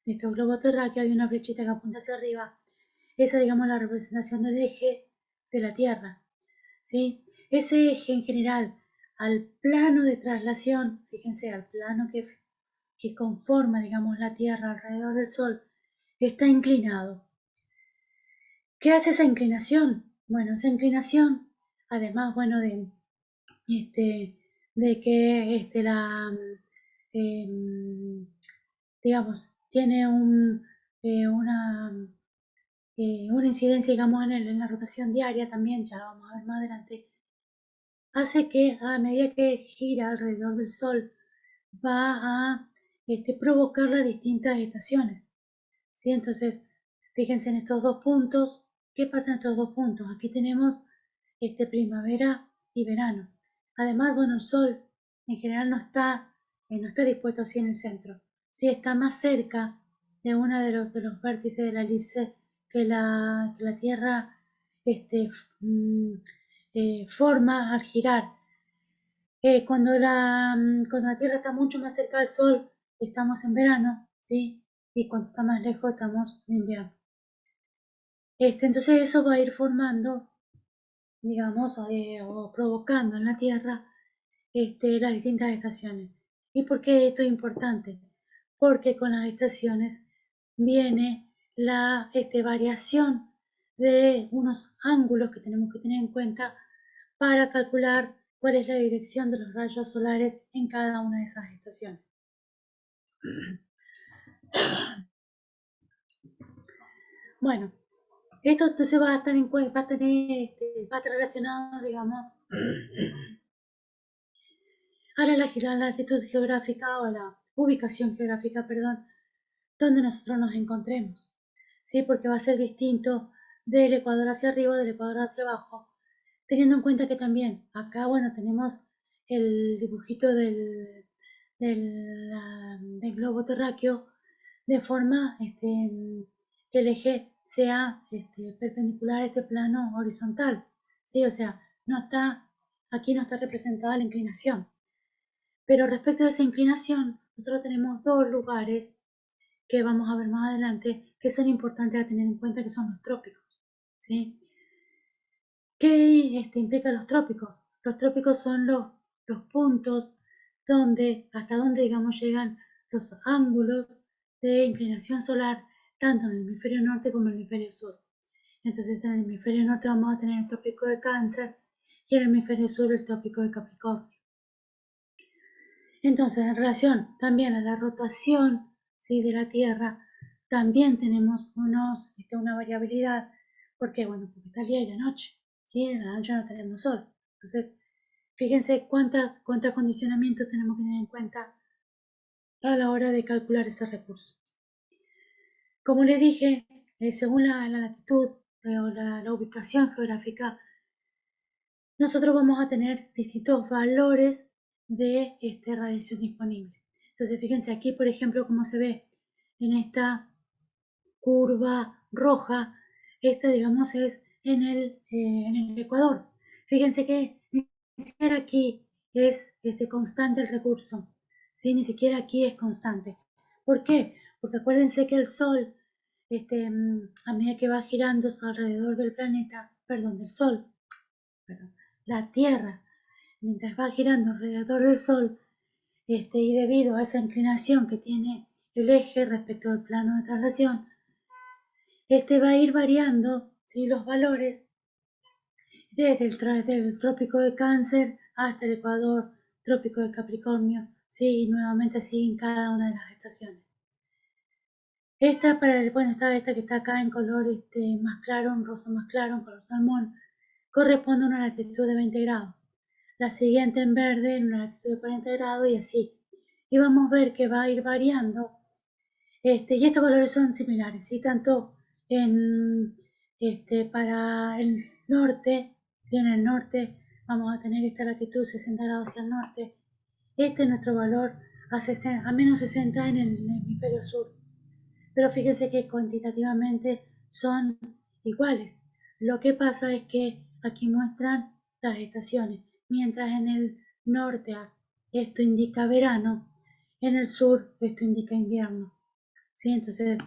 estos globos terráqueos hay una flechita que apunta hacia arriba. Esa, digamos, la representación del eje de la Tierra, ¿sí? Ese eje en general, al plano de traslación, fíjense, al plano que conforma, digamos, la Tierra alrededor del Sol, está inclinado. ¿Qué hace esa inclinación? Bueno, esa inclinación, además, bueno, de que digamos, tiene una incidencia, digamos, en la rotación diaria también, ya lo vamos a ver más adelante, hace que a medida que gira alrededor del Sol, va a provocar las distintas estaciones, ¿sí? Entonces, fíjense en estos dos puntos. ¿Qué pasa en estos dos puntos? Aquí tenemos primavera y verano. Además, bueno, el Sol en general no está dispuesto así en el centro. Sí, está más cerca de uno de los vértices de la elipse que la Tierra este, mm, forma al girar. Cuando la Tierra está mucho más cerca del Sol, estamos en verano, ¿sí? Y cuando está más lejos, estamos en invierno. Entonces eso va a ir formando, digamos, o provocando en la Tierra las distintas estaciones. ¿Y por qué esto es importante? Porque con las estaciones viene la variación de unos ángulos que tenemos que tener en cuenta para calcular cuál es la dirección de los rayos solares en cada una de esas estaciones. Bueno, esto entonces va a estar va a estar relacionado, digamos, a la latitud geográfica o a la ubicación geográfica, perdón, donde nosotros nos encontremos, ¿sí? Porque va a ser distinto del Ecuador hacia arriba o del Ecuador hacia abajo, teniendo en cuenta que también acá, bueno, tenemos el dibujito del globo terráqueo de forma que el eje sea perpendicular a este plano horizontal, ¿sí? O sea, aquí no está representada la inclinación. Pero respecto a esa inclinación, nosotros tenemos dos lugares que vamos a ver más adelante que son importantes a tener en cuenta, que son los trópicos, ¿sí? ¿Qué implica los trópicos? Los trópicos son los puntos hasta donde, digamos, llegan los ángulos de inclinación solar, tanto en el hemisferio norte como en el hemisferio sur. Entonces, en el hemisferio norte vamos a tener el trópico de Cáncer y en el hemisferio sur el trópico de Capricornio. Entonces, en relación también a la rotación, ¿sí?, de la Tierra, también tenemos una variabilidad. ¿Por qué? Bueno, porque está el día y la noche, ¿sí? En la noche no tenemos sol. Entonces, fíjense cuántos condicionamientos tenemos que tener en cuenta a la hora de calcular ese recurso. Como les dije, según la latitud o la ubicación geográfica, nosotros vamos a tener distintos valores de radiación disponible. Entonces, fíjense aquí, por ejemplo, cómo se ve en esta curva roja. Esta, digamos, es en el Ecuador. Fíjense que ni siquiera aquí es constante el recurso, ¿sí? Ni siquiera aquí es constante. ¿Por qué? Porque acuérdense que el Sol, a medida que va girando alrededor del planeta, perdón, del Sol, perdón, la Tierra, mientras va girando alrededor del Sol, y debido a esa inclinación que tiene el eje respecto al plano de traslación, va a ir variando, ¿sí?, los valores desde del trópico de Cáncer hasta el Ecuador, trópico de Capricornio, ¿sí?, y nuevamente así en cada una de las estaciones. Esta que está acá en color más claro, un rosa más claro, en color salmón, corresponde a una latitud de 20 grados. La siguiente en verde en una latitud de 40 grados y así. Y vamos a ver que va a ir variando. Y estos valores son similares, ¿sí? Tanto para el norte, ¿sí? En el norte vamos a tener esta latitud 60 grados hacia el norte. Este es nuestro valor a menos 60 en el hemisferio sur. Pero fíjense que cuantitativamente son iguales. Lo que pasa es que aquí muestran las estaciones. Mientras en el norte esto indica verano, en el sur esto indica invierno, ¿sí? Entonces,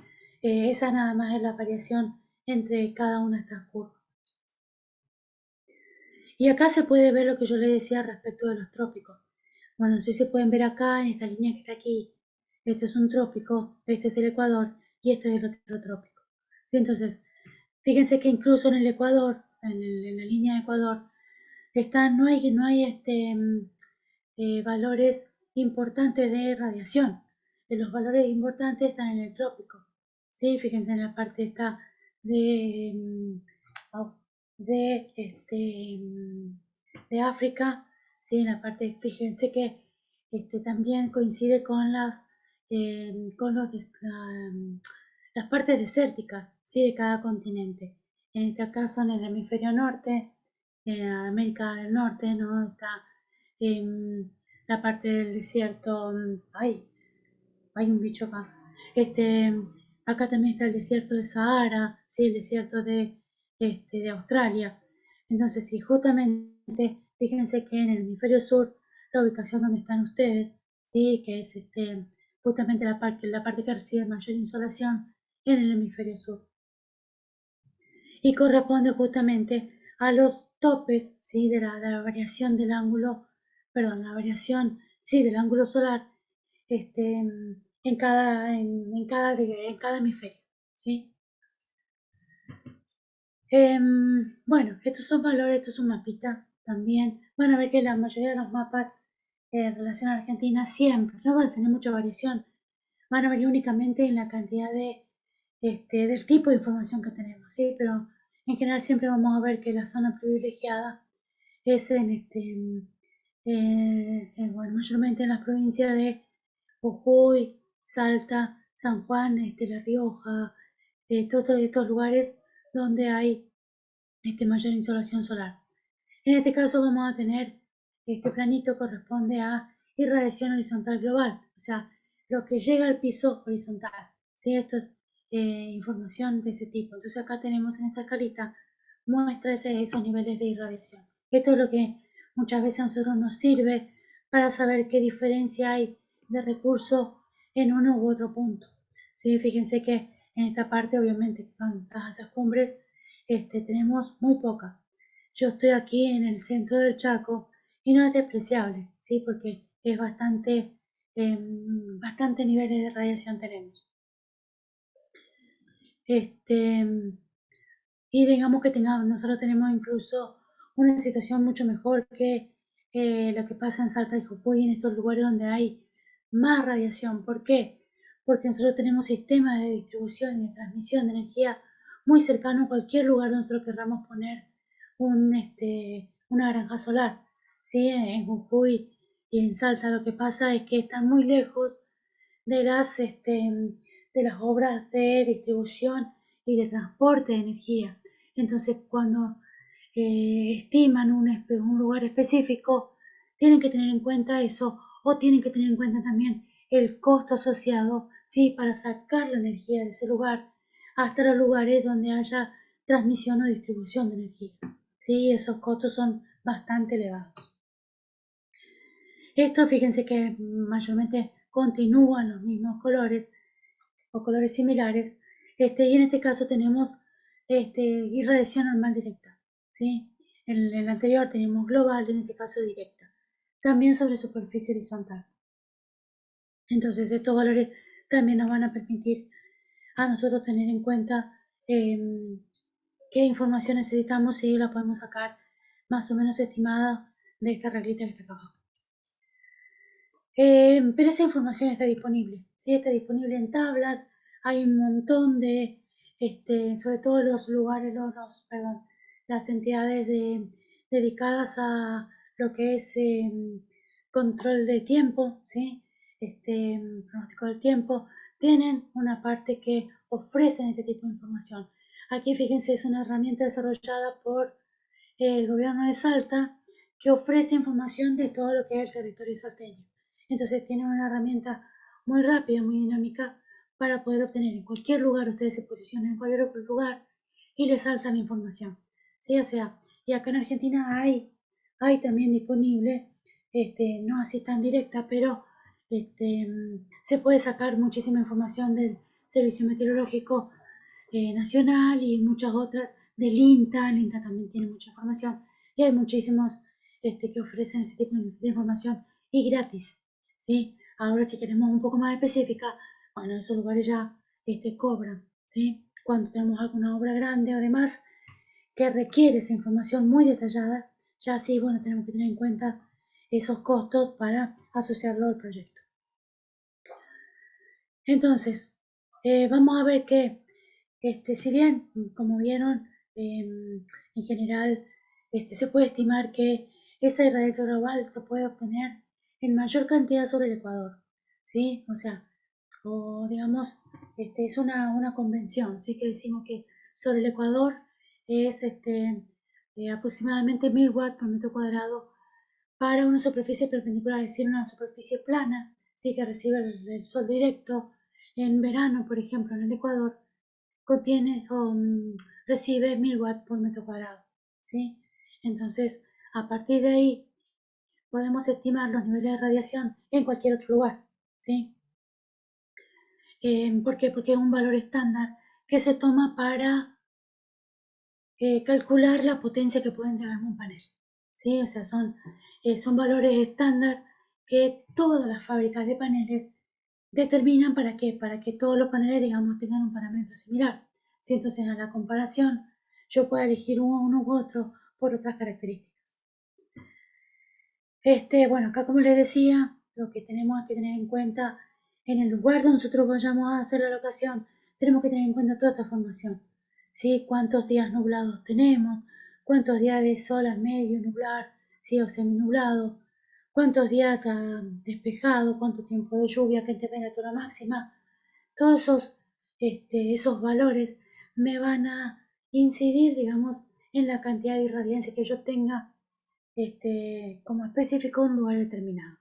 esa nada más es la variación entre cada una de estas curvas. Y acá se puede ver lo que yo les decía respecto de los trópicos. Bueno, no sé si pueden ver acá en esta línea que está aquí. Este es un trópico, este es el Ecuador, y esto es el otro trópico. ¿Sí? Entonces, fíjense que incluso en el Ecuador, en la línea de Ecuador, no hay valores importantes de radiación. Los valores importantes están en el trópico. ¿Sí? Fíjense en la parte esta de, de, de África, ¿sí? En la parte, fíjense que también coincide con las partes desérticas, ¿sí? De cada continente. En este caso, en el hemisferio norte, en América del Norte, ¿no? Está la parte del desierto. Ay, hay un bicho acá. Acá también está el desierto de Sahara, ¿sí? El desierto de Australia. Entonces, sí, justamente, fíjense que en el hemisferio sur, la ubicación donde están ustedes, ¿sí? Que es justamente la parte que recibe mayor insolación en el hemisferio sur. Y corresponde justamente a los topes, ¿sí? de la variación del ángulo, perdón, la variación, sí, del ángulo solar, en cada hemisferio, ¿sí? Bueno, estos son valores, esto es un mapita también. Van a ver que la mayoría de los mapas en relación a Argentina siempre, no van a tener mucha variación, van a variar únicamente en la cantidad del tipo de información que tenemos, ¿sí? Pero en general siempre vamos a ver que la zona privilegiada es bueno, mayormente en las provincias de Jujuy, Salta, San Juan, La Rioja, todos estos lugares donde hay mayor insolación solar. En este caso vamos a tener, este planito corresponde a irradiación horizontal global, o sea, lo que llega al piso horizontal, ¿sí? Esto es información de ese tipo. Entonces acá tenemos en esta escalita, muestra esos niveles de irradiación. Esto es lo que muchas veces a nosotros nos sirve para saber qué diferencia hay de recursos en uno u otro punto. ¿Sí? Fíjense que en esta parte, obviamente, que son las altas cumbres, tenemos muy poca. Yo estoy aquí en el centro del Chaco y no es despreciable, ¿sí? Porque es bastante niveles de radiación tenemos. Este, y digamos que nosotros tenemos incluso una situación mucho mejor que lo que pasa en Salta y Jujuy, en estos lugares donde hay más radiación. ¿Por qué? Porque nosotros tenemos sistemas de distribución y de transmisión de energía muy cercanos a cualquier lugar donde nosotros queramos poner una granja solar. ¿Sí? En Jujuy y en Salta lo que pasa es que están muy lejos de las obras de distribución y de transporte de energía. Entonces, cuando estiman un lugar específico, tienen que tener en cuenta eso o tienen que tener en cuenta también el costo asociado, ¿sí? Para sacar la energía de ese lugar hasta los lugares donde haya transmisión o distribución de energía. ¿Sí? Esos costos son bastante elevados. Esto, fíjense que mayormente continúan los mismos colores o colores similares, y en este caso tenemos irradiación normal directa, ¿sí? En el anterior teníamos global, en este caso directa, también sobre superficie horizontal. Entonces estos valores también nos van a permitir a nosotros tener en cuenta qué información necesitamos y la podemos sacar más o menos estimada de esta reglita que está acá abajo. Pero esa información está disponible, ¿sí? Está disponible en tablas, hay un montón sobre todo los lugares, perdón, las entidades dedicadas a lo que es control de tiempo, ¿sí? Pronóstico del tiempo, tienen una parte que ofrecen este tipo de información. Aquí fíjense, es una herramienta desarrollada por el gobierno de Salta que ofrece información de todo lo que es el territorio salteño. Entonces tienen una herramienta muy rápida, muy dinámica para poder obtener en cualquier lugar, ustedes se posicionan en cualquier otro lugar y les salta la información. ¿Sí? O sea, y acá en Argentina hay también disponible, no así tan directa, pero se puede sacar muchísima información del Servicio Meteorológico Nacional y muchas otras del INTA. El INTA también tiene mucha información y hay muchísimos que ofrecen ese tipo de información y gratis, ¿sí? Ahora si queremos un poco más específica, bueno, esos lugares ya cobran, ¿sí? Cuando tenemos alguna obra grande o demás que requiere esa información muy detallada, ya sí, bueno, tenemos que tener en cuenta esos costos para asociarlo al proyecto. Entonces, vamos a ver que, si bien, como vieron, en general, se puede estimar que esa irradiación global se puede obtener en mayor cantidad sobre el Ecuador, ¿sí? O sea, o digamos, es una convención, ¿sí? Que decimos que sobre el Ecuador es aproximadamente 1000 watts por metro cuadrado para una superficie perpendicular, es decir, una superficie plana, ¿sí? Que recibe el sol directo. En verano, por ejemplo, en el Ecuador, contiene o recibe 1000 watts por metro cuadrado, ¿sí? Entonces, a partir de ahí, podemos estimar los niveles de radiación en cualquier otro lugar, ¿sí? ¿Por qué? Porque es un valor estándar que se toma para calcular la potencia que puede entregarme un panel, ¿sí? O sea, son valores estándar que todas las fábricas de paneles determinan. ¿Para qué? Para que todos los paneles, digamos, tengan un parámetro similar. ¿Sí? Entonces, a la comparación, yo puedo elegir uno u otro por otras características. Bueno, acá como les decía, lo que tenemos que tener en cuenta en el lugar donde nosotros vayamos a hacer la locación, tenemos que tener en cuenta toda esta información, ¿sí? Cuántos días nublados tenemos, cuántos días de sol al medio nublar, ¿sí? O seminublado, cuántos días despejado, cuánto tiempo de lluvia, qué temperatura máxima. Todos esos valores me van a incidir, digamos, en la cantidad de irradiancia que yo tenga como específico un lugar determinado.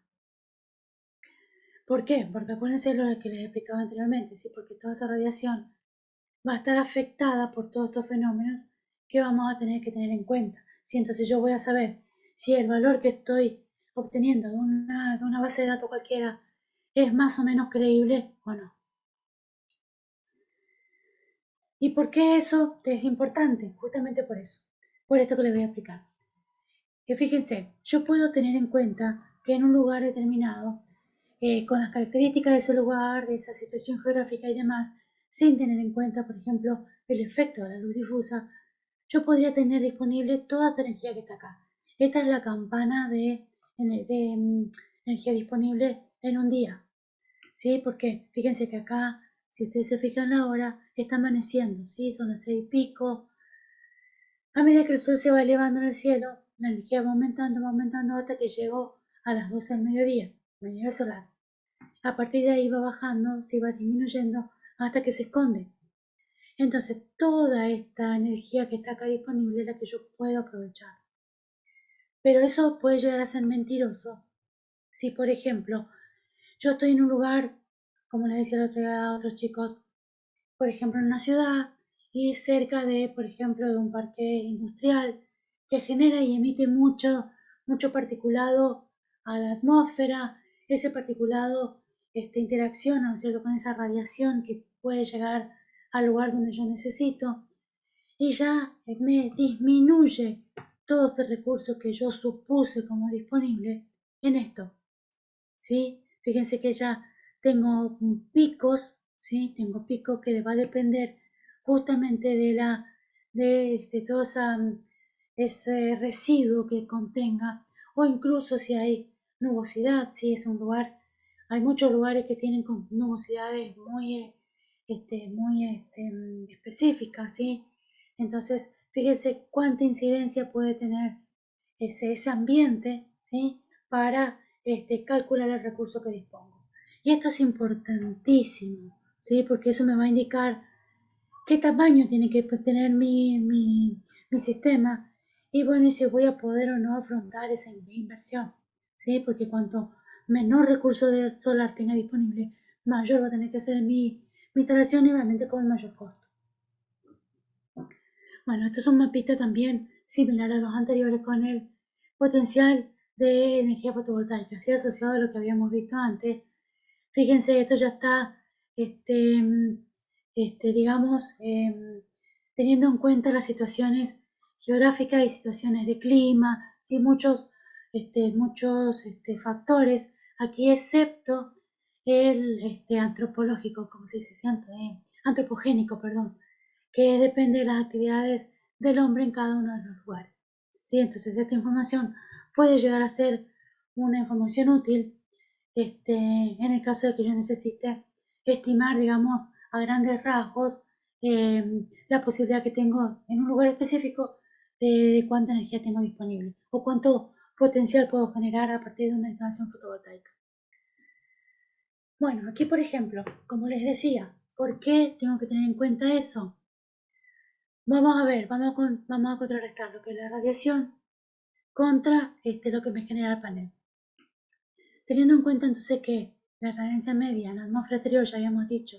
¿Por qué? Porque acuérdense lo que les explicaba anteriormente, ¿sí? Porque toda esa radiación va a estar afectada por todos estos fenómenos que vamos a tener que tener en cuenta. ¿Sí? Entonces yo voy a saber si el valor que estoy obteniendo de una base de datos cualquiera es más o menos creíble o no. ¿Y por qué eso es importante? Justamente por eso, por esto que les voy a explicar. Que fíjense, yo puedo tener en cuenta que en un lugar determinado, con las características de ese lugar, de esa situación geográfica y demás, sin tener en cuenta, por ejemplo, el efecto de la luz difusa, yo podría tener disponible toda esta energía que está acá. Esta es la campana de energía disponible en un día, ¿sí? Porque fíjense que acá, si ustedes se fijan la hora, está amaneciendo, ¿sí? Son las 6:00 y pico. A medida que el sol se va elevando en el cielo, la energía va aumentando hasta que llegó a las 12 del mediodía solar. A partir de ahí va bajando, se va disminuyendo hasta que se esconde. Entonces, toda esta energía que está acá disponible es la que yo puedo aprovechar. Pero eso puede llegar a ser mentiroso si, por ejemplo, yo estoy en un lugar, como les decía el otro día a otros chicos, por ejemplo, en una ciudad y cerca de, por ejemplo, de un parque industrial que genera y emite mucho particulado a la atmósfera. Ese particulado interacciona, ¿no es cierto?, con esa radiación que puede llegar al lugar donde yo necesito y ya me disminuye todo este recurso que yo supuse como disponible en esto, ¿sí? Fíjense que ya tengo picos, ¿sí? Tengo picos que va a depender justamente de todo ese residuo que contenga, o incluso si hay nubosidad, si es un lugar, hay muchos lugares que tienen nubosidades muy específicas, ¿sí? Entonces, fíjense cuánta incidencia puede tener ese ambiente, ¿sí? Para calcular el recurso que dispongo. Y esto es importantísimo, ¿sí? Porque eso me va a indicar qué tamaño tiene que tener mi sistema y bueno, y si voy a poder o no afrontar esa inversión, ¿sí? Porque cuanto menor recurso de solar tenga disponible, mayor va a tener que ser mi instalación y obviamente con mayor costo. Bueno, esto es un mapita también similar a los anteriores con el potencial de energía fotovoltaica, así asociado a lo que habíamos visto antes. Fíjense, esto ya está, digamos, teniendo en cuenta las situaciones geográficas y situaciones de clima, ¿sí? Muchos factores aquí, excepto el antropológico, como se dice, antropogénico, perdón, que depende de las actividades del hombre en cada uno de los lugares. ¿Sí? Entonces esta información puede llegar a ser una información útil en el caso de que yo necesite estimar, digamos, a grandes rasgos la posibilidad que tengo en un lugar específico de cuánta energía tengo disponible o cuánto potencial puedo generar a partir de una instalación fotovoltaica. Bueno, aquí por ejemplo, como les decía, ¿por qué tengo que tener en cuenta eso? Vamos a ver, vamos a contrarrestar lo que es la radiación contra lo que me genera el panel. Teniendo en cuenta entonces que la radiancia media en la atmósfera exterior ya habíamos dicho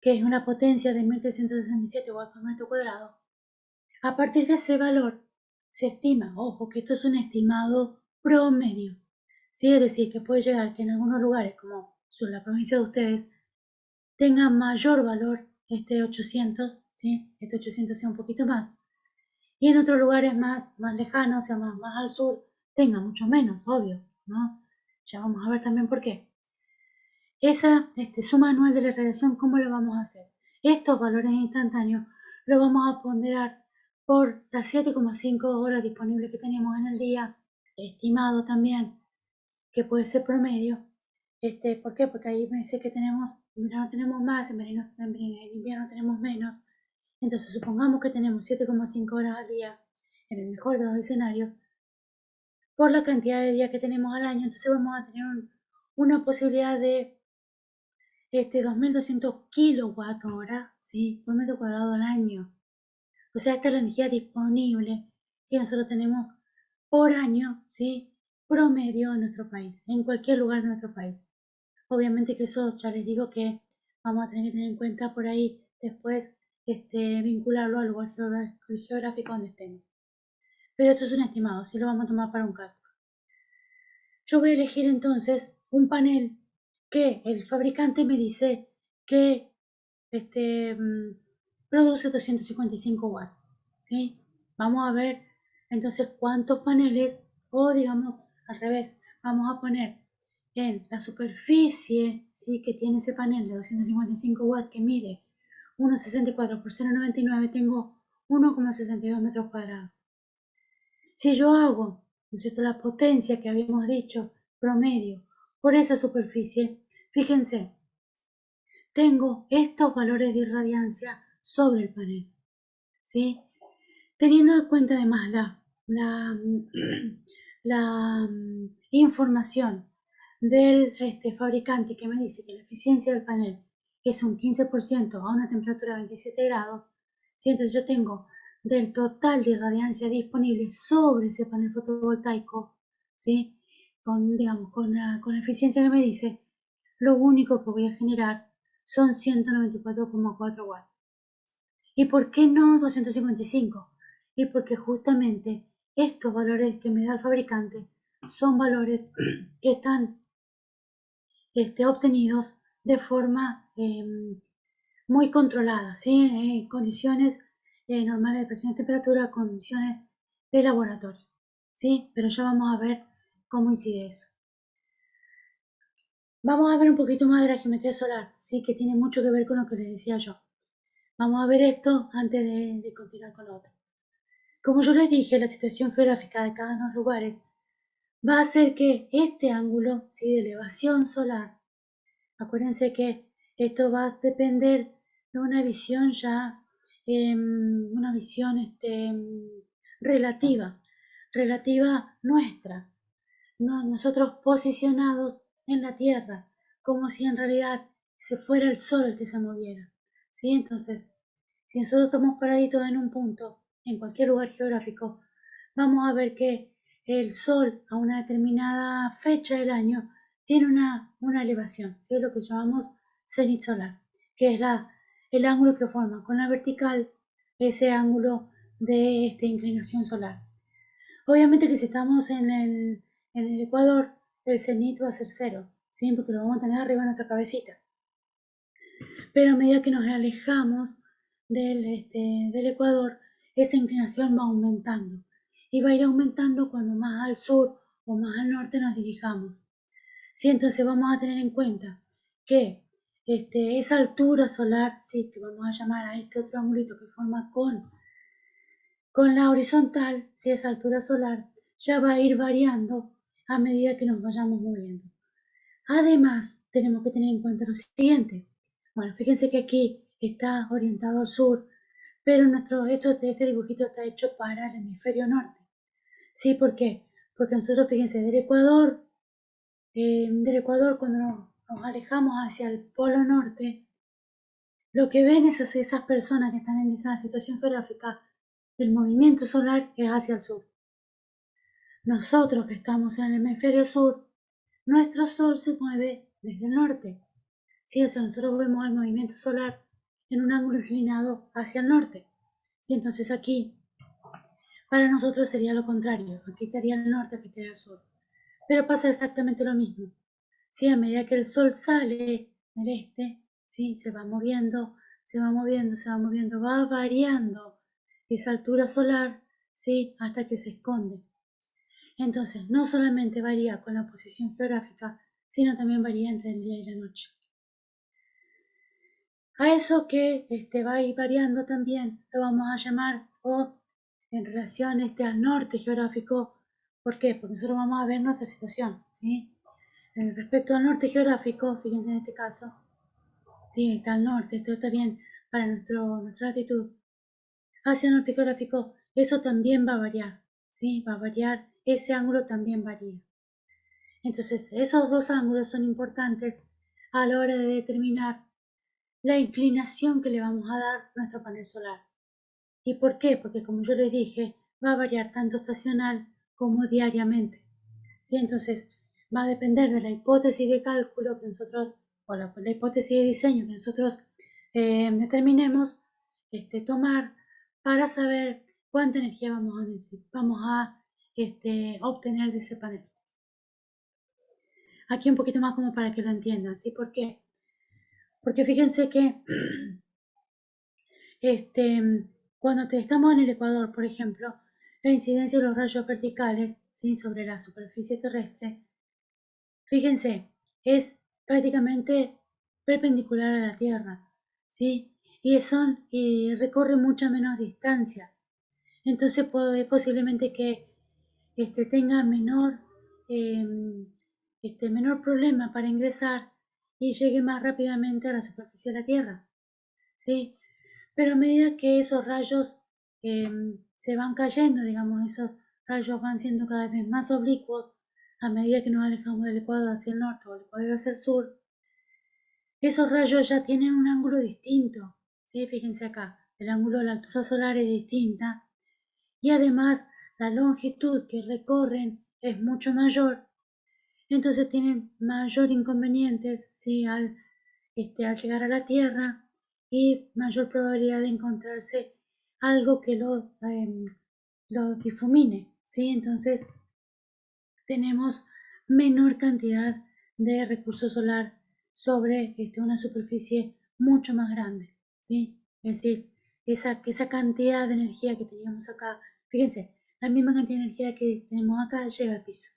que es una potencia de 1367 watts por metro cuadrado, a partir de ese valor se estima, ojo, que esto es un estimado promedio, ¿sí? Es decir, que puede llegar que en algunos lugares, como son la provincia de ustedes, tenga mayor valor este 800, ¿sí? Este 800 sea un poquito más, y en otros lugares más lejanos, o sea, más al sur, tenga mucho menos, obvio, ¿no? Ya vamos a ver también por qué. Esa suma anual de la radiación, ¿cómo lo vamos a hacer? Estos valores instantáneos los vamos a ponderar por las 7,5 horas disponibles que tenemos en el día, estimado también, que puede ser promedio. ¿Por qué? Porque ahí me dice que tenemos, en verano tenemos más, en invierno tenemos menos. Entonces, supongamos que tenemos 7,5 horas al día, en el mejor de los escenarios, por la cantidad de días que tenemos al año, entonces vamos a tener una posibilidad de 2200 kilowatt hora, ¿sí? Por metro cuadrado al año. O sea, esta es la energía disponible que nosotros tenemos por año, ¿sí? Promedio en nuestro país, en cualquier lugar de nuestro país. Obviamente que eso ya les digo que vamos a tener que tener en cuenta por ahí después vincularlo al lugar geográfico donde estemos. Pero esto es un estimado, sí lo vamos a tomar para un cálculo. Yo voy a elegir entonces un panel que el fabricante me dice que produce 255 watts, ¿sí? Vamos a ver entonces cuántos paneles, o digamos al revés, vamos a poner en la superficie, ¿sí? Que tiene ese panel de 255 watts que mide 1,64 por 0,99, tengo 1,62 metros cuadrados. Si yo hago, ¿no es cierto?, la potencia que habíamos dicho, promedio, por esa superficie, fíjense, tengo estos valores de irradiancia sobre el panel, ¿sí? Teniendo en cuenta además la información del fabricante que me dice que la eficiencia del panel es un 15% a una temperatura de 27 grados, ¿sí? Entonces yo tengo del total de irradiancia disponible sobre ese panel fotovoltaico, ¿sí? Digamos, con la eficiencia que me dice, lo único que voy a generar son 194,4 watts. ¿Y por qué no 255? Y porque justamente estos valores que me da el fabricante son valores que están obtenidos de forma muy controlada, ¿sí? Condiciones normales de presión y temperatura, condiciones de laboratorio, ¿sí? Pero ya vamos a ver cómo incide eso. Vamos a ver un poquito más de la geometría solar, ¿sí? Que tiene mucho que ver con lo que les decía yo. Vamos a ver esto antes de continuar con lo otro. Como yo les dije, la situación geográfica de cada uno de los lugares va a hacer que este ángulo, ¿sí?, de elevación solar, acuérdense que esto va a depender de una visión ya, una visión relativa nuestra, ¿no? Nosotros posicionados en la Tierra, como si en realidad se fuera el Sol el que se moviera, ¿sí? Entonces, si nosotros estamos paraditos en un punto, en cualquier lugar geográfico, vamos a ver que el Sol a una determinada fecha del año tiene una elevación, ¿sí? Lo que llamamos cenit solar, que es el ángulo que forma con la vertical ese ángulo de inclinación solar. Obviamente que si estamos en el ecuador, el cenit va a ser cero, ¿sí? Porque lo vamos a tener arriba de nuestra cabecita. Pero a medida que nos alejamos del ecuador, esa inclinación va aumentando. Y va a ir aumentando cuando más al sur o más al norte nos dirijamos. ¿Sí? Entonces vamos a tener en cuenta que esa altura solar, sí, que vamos a llamar a este otro angulito que forma con la horizontal, si esa altura solar ya va a ir variando a medida que nos vayamos moviendo. Además, tenemos que tener en cuenta lo siguiente. Bueno, fíjense que aquí está orientado al sur, pero este dibujito está hecho para el hemisferio norte. ¿Sí? ¿Por qué? Porque nosotros, fíjense, del Ecuador cuando nos alejamos hacia el polo norte, lo que ven esas personas que están en esa situación geográfica, el movimiento solar es hacia el sur. Nosotros que estamos en el hemisferio sur, nuestro sol se mueve desde el norte. ¿Sí? O sea, nosotros vemos el movimiento solar en un ángulo inclinado hacia el norte. ¿Sí? Entonces aquí, para nosotros sería lo contrario. Aquí estaría el norte, aquí estaría el sur. Pero pasa exactamente lo mismo. ¿Sí? A medida que el sol sale del este, ¿sí? Se va moviendo, se va moviendo, se va moviendo, va variando esa altura solar, ¿sí? Hasta que se esconde. Entonces, no solamente varía con la posición geográfica, sino también varía entre el día y la noche. A eso que va a ir variando también lo vamos a llamar, o en relación al norte geográfico. ¿Por qué? Porque nosotros vamos a ver nuestra situación, ¿sí? Respecto al norte geográfico, fíjense en este caso, ¿sí? Está al norte, esto está bien para nuestra latitud. Hacia el norte geográfico, eso también va a variar, ¿sí? Va a variar, ese ángulo también varía. Entonces, esos dos ángulos son importantes a la hora de determinar la inclinación que le vamos a dar a nuestro panel solar. ¿Y por qué? Porque como yo les dije, va a variar tanto estacional como diariamente. ¿Sí? Entonces, va a depender de la hipótesis de cálculo que nosotros, o la hipótesis de diseño que nosotros determinemos tomar para saber cuánta energía vamos a obtener de ese panel. Aquí un poquito más como para que lo entiendan, ¿sí? ¿Por qué? Porque fíjense que cuando estamos en el ecuador, por ejemplo, la incidencia de los rayos verticales, ¿sí? Sobre la superficie terrestre, fíjense, es prácticamente perpendicular a la Tierra, ¿sí? Y recorre mucha menos distancia. Entonces posiblemente que tenga menor problema para ingresar y llegue más rápidamente a la superficie de la Tierra, ¿sí? Pero a medida que esos rayos se van cayendo, digamos, esos rayos van siendo cada vez más oblicuos a medida que nos alejamos del Ecuador hacia el norte o del Ecuador hacia el sur, esos rayos ya tienen un ángulo distinto, ¿sí? Fíjense acá, el ángulo de la altura solar es distinta y además la longitud que recorren es mucho mayor, entonces tienen mayor inconvenientes, ¿sí? Al llegar a la Tierra y mayor probabilidad de encontrarse algo que lo difumine, ¿sí? Entonces tenemos menor cantidad de recurso solar sobre una superficie mucho más grande, ¿sí? Es decir, esa cantidad de energía que teníamos acá, fíjense, la misma cantidad de energía que tenemos acá llega al piso.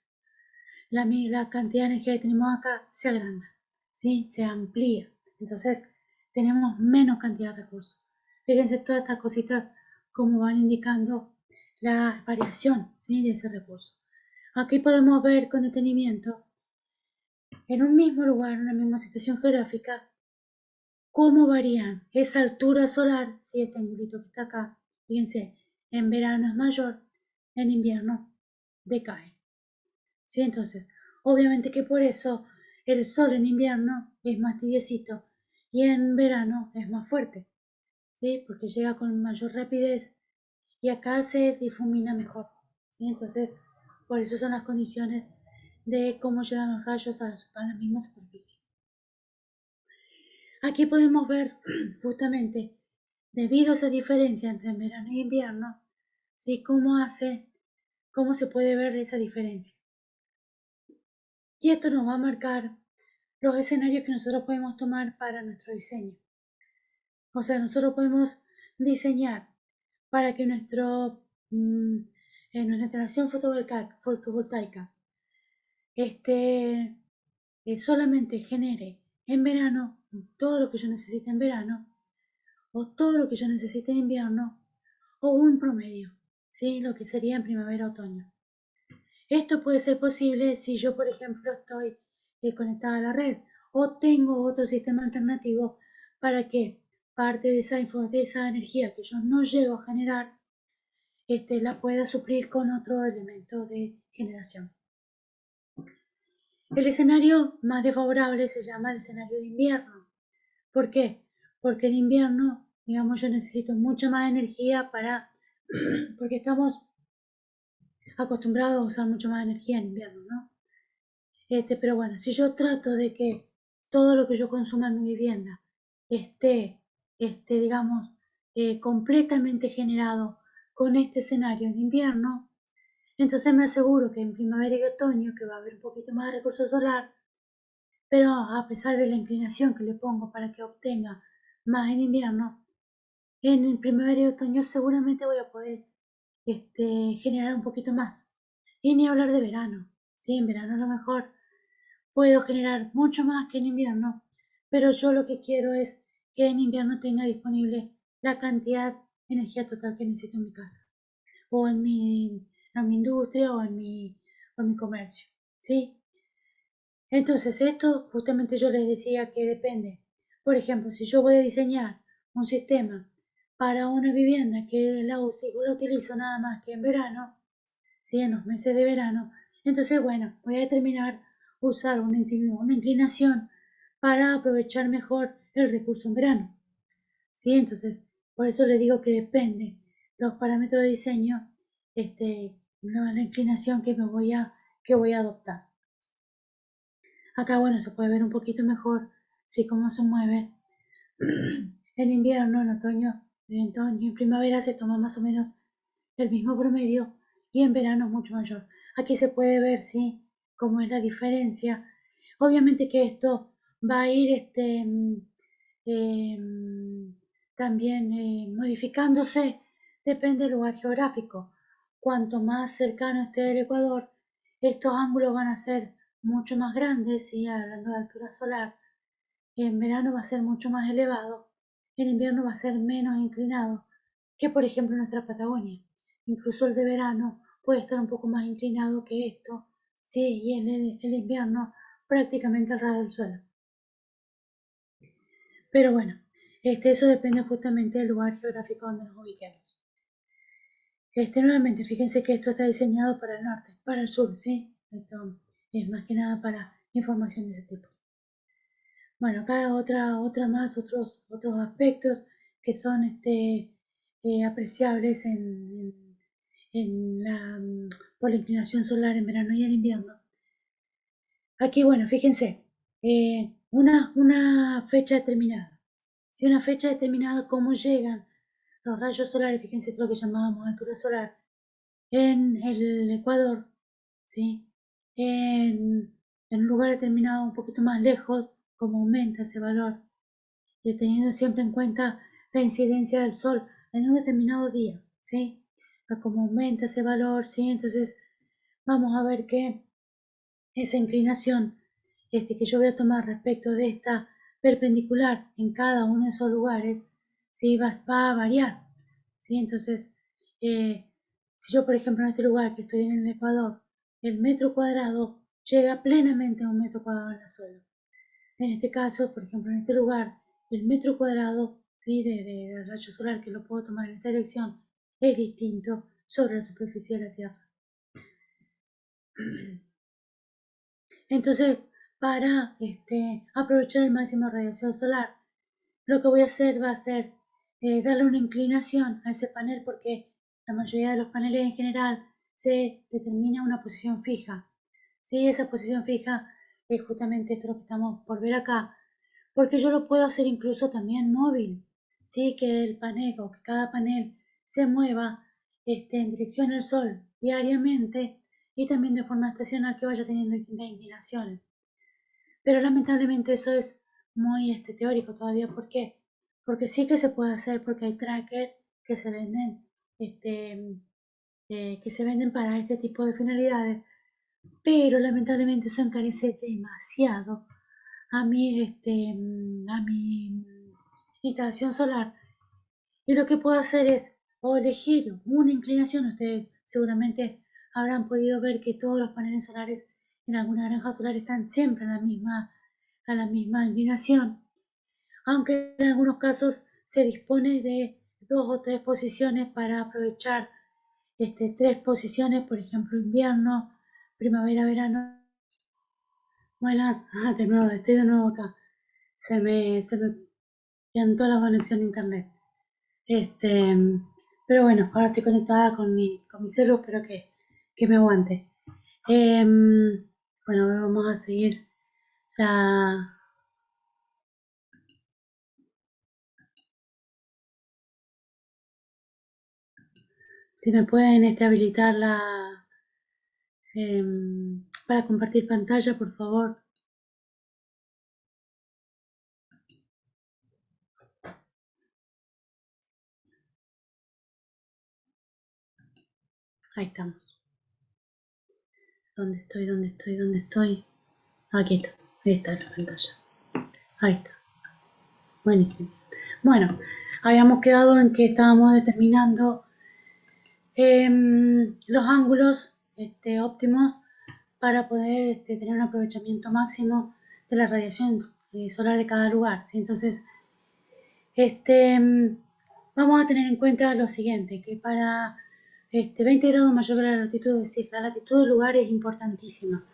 La cantidad de energía que tenemos acá se agranda, ¿sí? Se amplía. Entonces, tenemos menos cantidad de recursos. Fíjense todas estas cositas como van indicando la variación, ¿sí? De ese recurso. Aquí podemos ver con detenimiento, en un mismo lugar, en una misma situación geográfica, cómo varían esa altura solar, si este angulito que está acá, fíjense, en verano es mayor, en invierno decae. ¿Sí? Entonces, obviamente que por eso el sol en invierno es más tibiecito y en verano es más fuerte, ¿sí? Porque llega con mayor rapidez y acá se difumina mejor, ¿sí? Entonces, por eso son las condiciones de cómo llegan los rayos a la misma superficie. Aquí podemos ver justamente, debido a esa diferencia entre verano y invierno, ¿sí? Cómo se puede ver esa diferencia. Y esto nos va a marcar los escenarios que nosotros podemos tomar para nuestro diseño. O sea, nosotros podemos diseñar para que nuestra instalación fotovoltaica solamente genere en verano todo lo que yo necesite en verano, o todo lo que yo necesite en invierno, o un promedio, ¿sí? Lo que sería en primavera-otoño. Esto puede ser posible si yo, por ejemplo, estoy conectada a la red o tengo otro sistema alternativo para que parte de esa energía que yo no llego a generar la pueda suplir con otro elemento de generación. El escenario más desfavorable se llama el escenario de invierno. ¿Por qué? Porque en invierno, digamos, yo necesito mucha más energía porque estamos acostumbrados a usar mucho más energía en invierno, ¿no? Pero bueno, si yo trato de que todo lo que yo consuma en mi vivienda esté, digamos, completamente generado con este escenario de invierno, entonces me aseguro que en primavera y otoño, que va a haber un poquito más de recurso solar, pero a pesar de la inclinación que le pongo para que obtenga más en invierno, en primavera y otoño seguramente voy a poder generar un poquito más. Y ni hablar de verano. Sí, en verano a lo mejor puedo generar mucho más que en invierno, pero yo lo que quiero es que en invierno tenga disponible la cantidad de energía total que necesito en mi casa, o en mi industria, o en mi comercio, ¿sí? Entonces, esto justamente yo les decía que depende. Por ejemplo, si yo voy a diseñar un sistema para una vivienda que la utilizo nada más que en verano, ¿sí? En los meses de verano, entonces, bueno, voy a determinar usar una inclinación para aprovechar mejor el recurso en verano, ¿sí? Entonces, por eso les digo que depende los parámetros de diseño, la inclinación que voy a adoptar. Acá, bueno, se puede ver un poquito mejor, sí, cómo se mueve. En invierno, en otoño y en primavera se toma más o menos el mismo promedio y en verano es mucho mayor. Aquí se puede ver, sí, cómo es la diferencia. Obviamente que esto va a ir también modificándose, depende del lugar geográfico. Cuanto más cercano esté del Ecuador, estos ángulos van a ser mucho más grandes, ¿sí? Hablando de altura solar. En verano va a ser mucho más elevado, en invierno va a ser menos inclinado que por ejemplo nuestra Patagonia. Incluso el de verano puede estar un poco más inclinado que esto, sí, y en el invierno prácticamente al ras del suelo. Pero bueno, eso depende justamente del lugar geográfico donde nos ubiquemos. Nuevamente, fíjense que esto está diseñado para el norte, para el sur, ¿sí? Esto es más que nada para información de ese tipo. Bueno, acá otra más, otros aspectos que son apreciables por la inclinación solar en verano y en invierno. Aquí, bueno, fíjense, una fecha determinada. Si una fecha determinada, cómo llegan los rayos solares, fíjense esto es lo que llamábamos altura solar, en el Ecuador, ¿sí? En un lugar determinado un poquito más lejos, cómo aumenta ese valor, y teniendo siempre en cuenta la incidencia del sol en un determinado día, ¿sí? Cómo aumenta ese valor, ¿sí? Entonces vamos a ver que esa inclinación que yo voy a tomar respecto de esta perpendicular en cada uno de esos lugares, ¿sí? va a variar, ¿sí? Entonces, si yo, por ejemplo, en este lugar que estoy en el Ecuador, el metro cuadrado llega plenamente a un metro cuadrado en el suelo. En este caso, por ejemplo, en este lugar, el metro cuadrado, ¿sí? de rayo solar que lo puedo tomar en esta dirección es distinto sobre la superficie de la Tierra. Entonces, para aprovechar el máximo de radiación solar, lo que voy a hacer va a ser darle una inclinación a ese panel porque la mayoría de los paneles en general se determina una posición fija. ¿Sí? Esa posición fija es justamente esto lo que estamos por ver acá, porque yo lo puedo hacer incluso también móvil, ¿sí? Que el panel o que cada panel se mueva en dirección al sol diariamente y también de forma estacional que vaya teniendo distintas inclinaciones. Pero lamentablemente eso es muy teórico todavía. ¿Por qué? Porque sí que se puede hacer, porque hay trackers que se venden, para este tipo de finalidades, pero lamentablemente eso encarece demasiado a mi instalación solar. Y lo que puedo hacer es o elegir una inclinación. Ustedes seguramente habrán podido ver que todos los paneles solares en alguna granja solar están siempre a la misma inclinación, aunque en algunos casos se dispone de 2 o 3 posiciones para aprovechar tres posiciones, por ejemplo, invierno, primavera, verano. Buenas, de nuevo, estoy de nuevo acá. Se me piantó la conexión a internet. Este, pero bueno, ahora estoy conectada con mi celu, espero que me aguante. Bueno, vamos a seguir la... Si me pueden habilitar para compartir pantalla, por favor. Ahí estamos. ¿Dónde estoy? ¿Dónde estoy? ¿Dónde estoy? Aquí está. Ahí está la pantalla. Ahí está. Buenísimo. Bueno, habíamos quedado en que estábamos determinando los ángulos óptimos para poder tener un aprovechamiento máximo de la radiación solar de cada lugar, ¿sí? Entonces, vamos a tener en cuenta lo siguiente, que para 20 grados mayor que la latitud, es decir, la latitud del lugar es importantísima.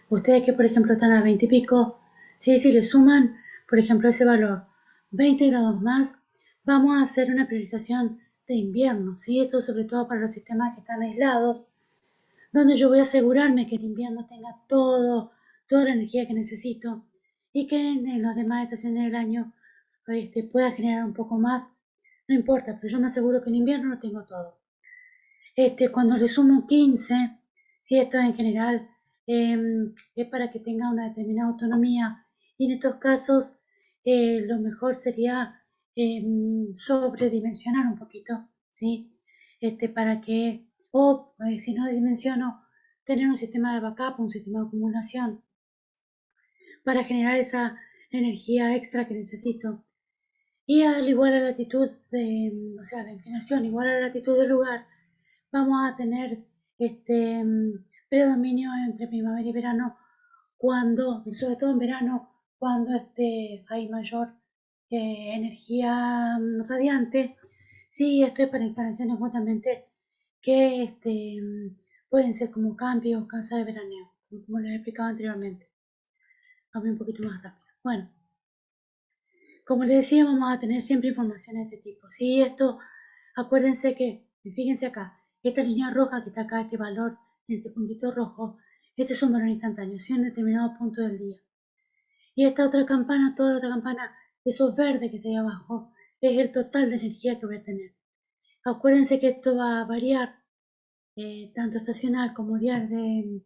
Ustedes que, por ejemplo, están a 20 y pico, ¿sí? Si le suman, por ejemplo, ese valor 20 grados más, vamos a hacer una priorización de invierno, ¿sí? Esto sobre todo para los sistemas que están aislados, donde yo voy a asegurarme que el invierno tenga toda la energía que necesito y que en las demás estaciones del año pueda generar un poco más. No importa, pero yo me aseguro que en invierno lo tengo todo. Cuando le sumo 15, si esto en general es para que tenga una determinada autonomía, y en estos casos lo mejor sería sobredimensionar un poquito, ¿sí? Para que, o si no dimensiono, tener un sistema de backup, un sistema de acumulación, para generar esa energía extra que necesito. Y al igual a la latitud o sea, la inclinación igual a la latitud del lugar, vamos a tener predominio entre primavera y verano, cuando, sobre todo en verano, cuando hay mayor energía radiante. Sí, esto es para instalaciones justamente que pueden ser como campi o casa de veraneo, como les he explicado anteriormente. Vamos un poquito más rápido. Bueno, como les decía, vamos a tener siempre información de este tipo. Sí, esto, acuérdense que, fíjense acá, esta línea roja que está acá, este valor, este puntito rojo, este es un valor instantáneo, ¿sí? En determinado punto del día. Y esta otra campana, toda la otra campana, eso verde que está ahí abajo, es el total de energía que voy a tener. Acuérdense que esto va a variar, tanto estacional como diariamente,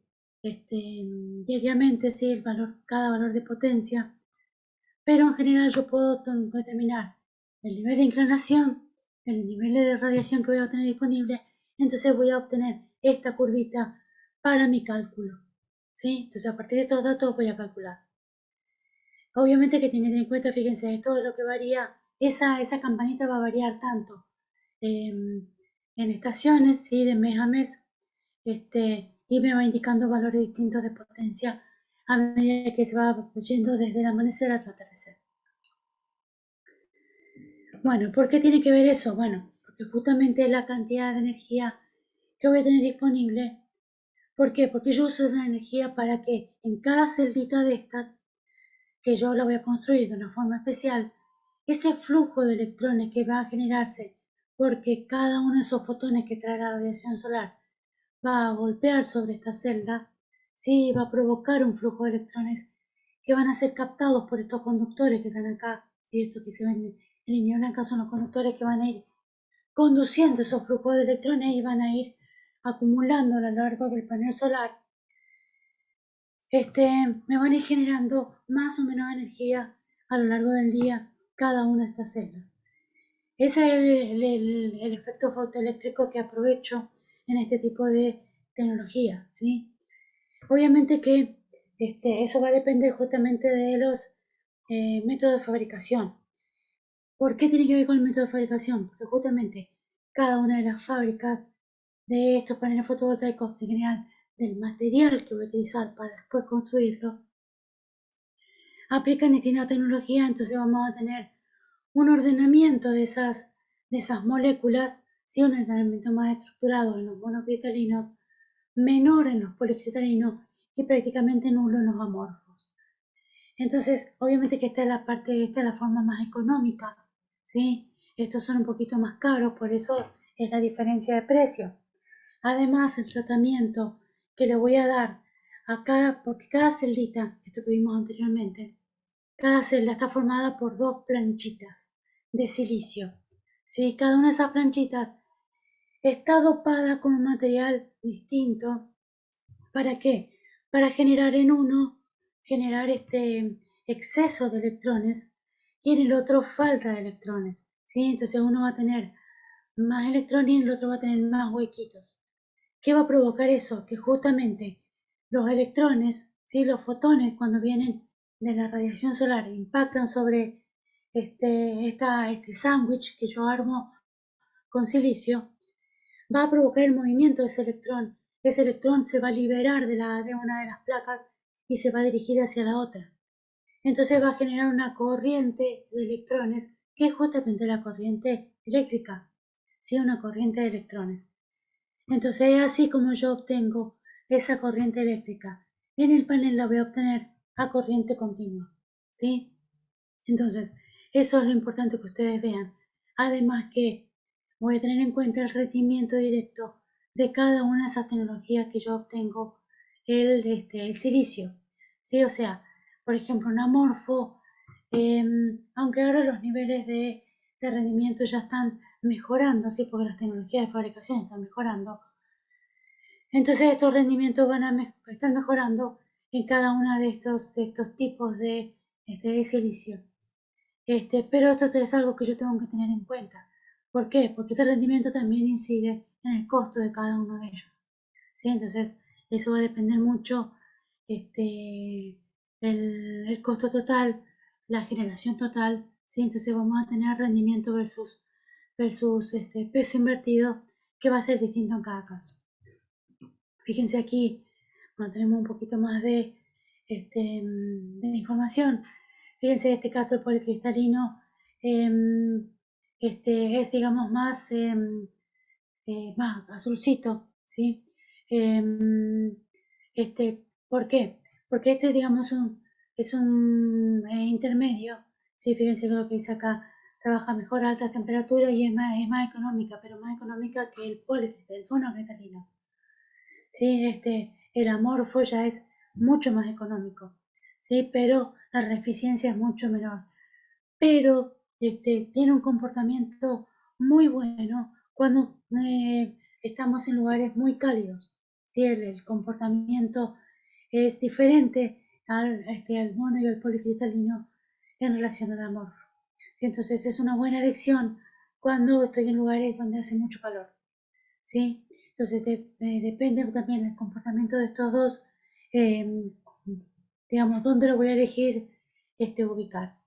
¿sí? Cada valor de potencia. Pero en general yo puedo determinar el nivel de inclinación, el nivel de radiación que voy a tener disponible, entonces voy a obtener esta curvita para mi cálculo, ¿sí? Entonces a partir de estos datos voy a calcular. Obviamente que tienen en cuenta, fíjense, todo lo que varía, esa campanita va a variar tanto en estaciones, ¿sí? De mes a mes, y me va indicando valores distintos de potencia a medida que se va yendo desde el amanecer al atardecer. Bueno, ¿por qué tiene que ver eso? Bueno, porque justamente la cantidad de energía que voy a tener disponible. ¿Por qué? Porque yo uso esa energía para que en cada celdita de estas, que yo la voy a construir de una forma especial, ese flujo de electrones que va a generarse, porque cada uno de esos fotones que trae la radiación solar va a golpear sobre esta celda, sí, va a provocar un flujo de electrones que van a ser captados por estos conductores que están acá, sí, estos que se ven en línea blanca son los conductores que van a ir conduciendo esos flujos de electrones y van a ir acumulando a lo largo del panel solar. Me van a ir generando más o menos energía a lo largo del día cada una de estas celdas. Ese es el efecto fotoeléctrico que aprovecho en este tipo de tecnología, ¿sí? Obviamente que eso va a depender justamente de los métodos de fabricación. ¿Por qué tiene que ver con el método de fabricación? Porque justamente cada una de las fábricas de estos paneles fotovoltaicos, en general del material que voy a utilizar para después construirlo, aplican distintas tecnologías, entonces vamos a tener un ordenamiento de esas moléculas, ¿sí? Un ordenamiento más estructurado en los monocristalinos, menor en los policristalinos y prácticamente nulo en los amorfos. Entonces, obviamente que esta es la parte, esta es la forma más económica, ¿sí? Estos son un poquito más caros, por eso es la diferencia de precio. Además, el tratamiento que le voy a dar a porque cada celita, esto que vimos anteriormente, cada celda está formada por dos planchitas de silicio. ¿Sí? Cada una de esas planchitas está dopada con un material distinto. ¿Para qué? Para generar en uno, generar este exceso de electrones y en el otro falta de electrones. ¿Sí? Entonces uno va a tener más electrones y el otro va a tener más huequitos. ¿Qué va a provocar eso? Que justamente los electrones, ¿sí? Los fotones, cuando vienen de la radiación solar, impactan sobre este sándwich que yo armo con silicio, va a provocar el movimiento de ese electrón. Ese electrón se va a liberar de una de las placas y se va a dirigir hacia la otra. Entonces va a generar una corriente de electrones, que es justamente la corriente eléctrica, ¿sí? Una corriente de electrones. Entonces es así como yo obtengo esa corriente eléctrica. En el panel la voy a obtener a corriente continua, ¿sí? Entonces, eso es lo importante que ustedes vean. Además que voy a tener en cuenta el rendimiento directo de cada una de esas tecnologías que yo obtengo el silicio, ¿sí? O sea, por ejemplo, un amorfo, aunque ahora los niveles de rendimiento ya están mejorando, ¿sí? Porque las tecnologías de fabricación están mejorando, entonces estos rendimientos van a estar mejorando en cada uno de estos tipos de silicio. Pero esto es algo que yo tengo que tener en cuenta. ¿Por qué? Porque este rendimiento también incide en el costo de cada uno de ellos. ¿Sí? Entonces, eso va a depender mucho el costo total, la generación total. ¿Sí? Entonces vamos a tener rendimiento versus peso invertido, que va a ser distinto en cada caso. Fíjense aquí, cuando tenemos un poquito más de información, fíjense en este caso el policristalino es, digamos, más azulcito, ¿sí? ¿Por qué? Porque digamos, es un intermedio, ¿sí? Fíjense lo que dice acá, trabaja mejor a altas temperaturas y es más económica, pero más económica que el fonocristalino. ¿Sí? El amorfo ya es mucho más económico, ¿sí? Pero la reficiencia es mucho menor. Pero tiene un comportamiento muy bueno cuando estamos en lugares muy cálidos, ¿sí? El comportamiento es diferente al mono y al policristalino en relación al amorfo. ¿Sí? Entonces es una buena elección cuando estoy en lugares donde hace mucho calor. ¿Sí? Entonces depende también del comportamiento de estos dos, eh, digamos, dónde lo voy a elegir ubicar.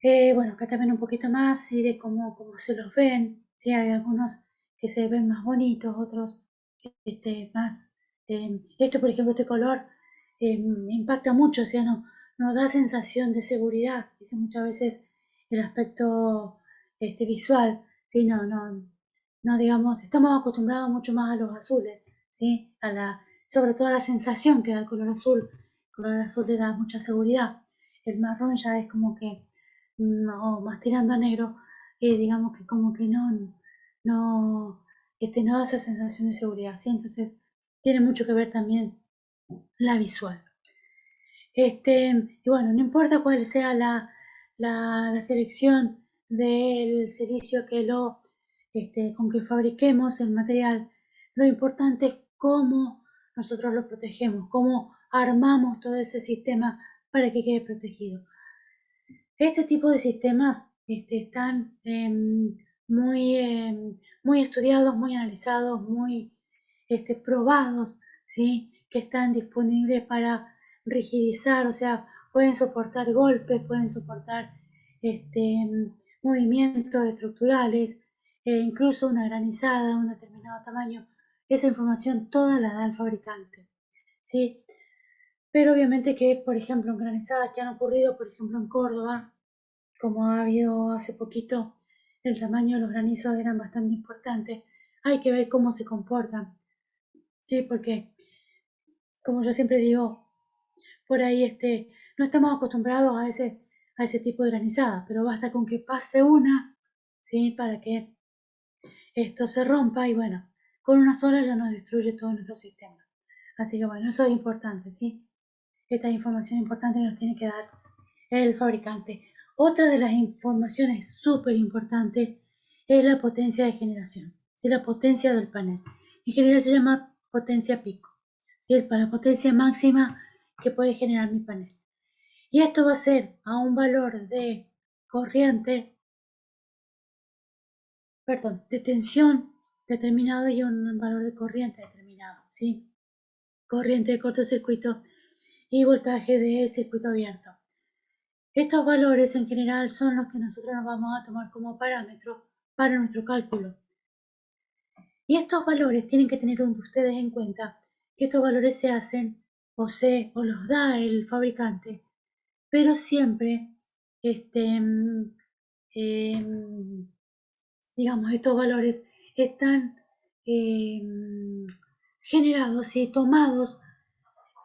Bueno, acá también un poquito más y de cómo se los ven. ¿Sí? Hay algunos que se ven más bonitos, otros más. Esto, por ejemplo, este color impacta mucho, o sea, no da sensación de seguridad. Dice muchas veces el aspecto visual, ¿sí? No, digamos, estamos acostumbrados mucho más a los azules, ¿sí? Sobre todo a la sensación que da el color azul. El color azul te da mucha seguridad. El marrón ya es como que, no, más tirando a negro, digamos que como que no, no da esa sensación de seguridad, ¿sí? Entonces, tiene mucho que ver también la visual. Y bueno, no importa cuál sea la selección del silicio con que fabriquemos el material, lo importante es cómo nosotros lo protegemos, cómo armamos todo ese sistema para que quede protegido. Este tipo de sistemas están muy estudiados, muy analizados, muy probados, ¿sí? que están disponibles para rigidizar, o sea, pueden soportar golpes, pueden soportar movimientos estructurales, incluso una granizada, un determinado tamaño. Esa información toda la da el fabricante, ¿sí? Pero obviamente que, por ejemplo, en granizadas que han ocurrido, por ejemplo, en Córdoba, como ha habido hace poquito, el tamaño de los granizos eran bastante importantes. Hay que ver cómo se comportan, ¿sí? Porque, como yo siempre digo, por ahí no estamos acostumbrados a ese tipo de granizada, pero basta con que pase una, ¿sí? Para que esto se rompa y bueno, con una sola ya nos destruye todo nuestro sistema. Así que bueno, eso es importante, ¿sí? Esta información importante nos tiene que dar el fabricante. Otra de las informaciones súper importantes es la potencia de generación, ¿sí? La potencia del panel. En general se llama potencia pico, ¿sí? La potencia máxima que puede generar mi panel. Y esto va a ser a un valor de corriente, perdón, de tensión determinado y un valor de corriente determinado, ¿sí? Corriente de cortocircuito y voltaje de circuito abierto. Estos valores en general son los que nosotros nos vamos a tomar como parámetro para nuestro cálculo. Y estos valores tienen que tener ustedes en cuenta que estos valores se hacen o los da el fabricante, pero siempre, digamos, estos valores están generados y tomados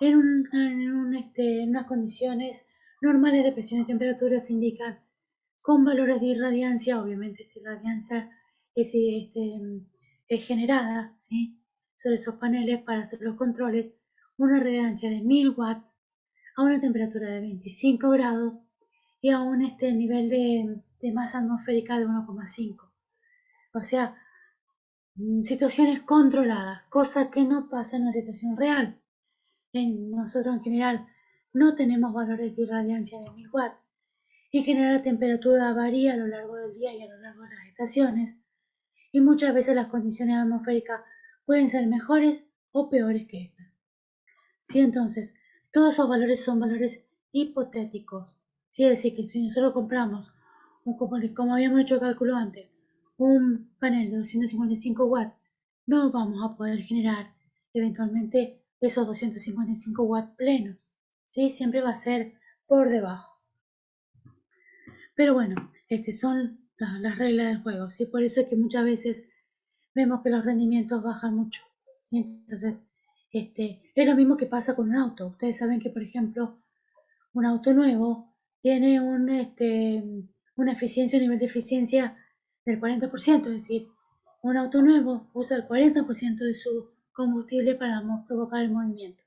en unas condiciones normales de presión y temperatura. Se indican con valores de irradiancia. Obviamente esta irradiancia es generada, ¿sí? Sobre esos paneles para hacer los controles, una irradiancia de 1000 watts a una temperatura de 25 grados y a un nivel de masa atmosférica de 1,5. O sea, situaciones controladas, cosa que no pasa en una situación real. Nosotros en general no tenemos valores de irradiancia de 1000 watts. En general la temperatura varía a lo largo del día y a lo largo de las estaciones, y muchas veces las condiciones atmosféricas pueden ser mejores o peores que estas. ¿Sí? Entonces, todos esos valores son valores hipotéticos. ¿Sí? Es decir, que si nosotros compramos, como habíamos hecho el cálculo antes, un panel de 255 watts, no vamos a poder generar eventualmente esos 255 watts plenos. ¿Sí? Siempre va a ser por debajo. Pero bueno, son las reglas del juego, ¿sí? Por eso es que muchas veces vemos que los rendimientos bajan mucho, ¿sí? Entonces, es lo mismo que pasa con un auto. Ustedes saben que, por ejemplo, un auto nuevo tiene una eficiencia, un nivel de eficiencia del 40%, es decir, un auto nuevo usa el 40% de su combustible para provocar el movimiento.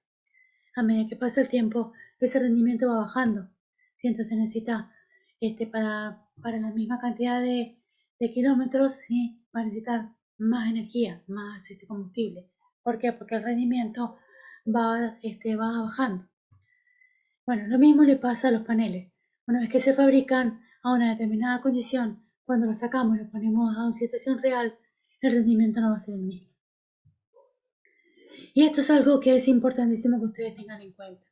A medida que pasa el tiempo, ese rendimiento va bajando, ¿sí? Entonces necesita, para la misma cantidad de kilómetros, ¿sí? Va a necesitar más energía, más combustible. ¿Por qué? Porque el rendimiento va bajando. Bueno, lo mismo le pasa a los paneles. Una vez que se fabrican a una determinada condición, cuando los sacamos y los ponemos a una situación real, el rendimiento no va a ser el mismo. Y esto es algo que es importantísimo que ustedes tengan en cuenta.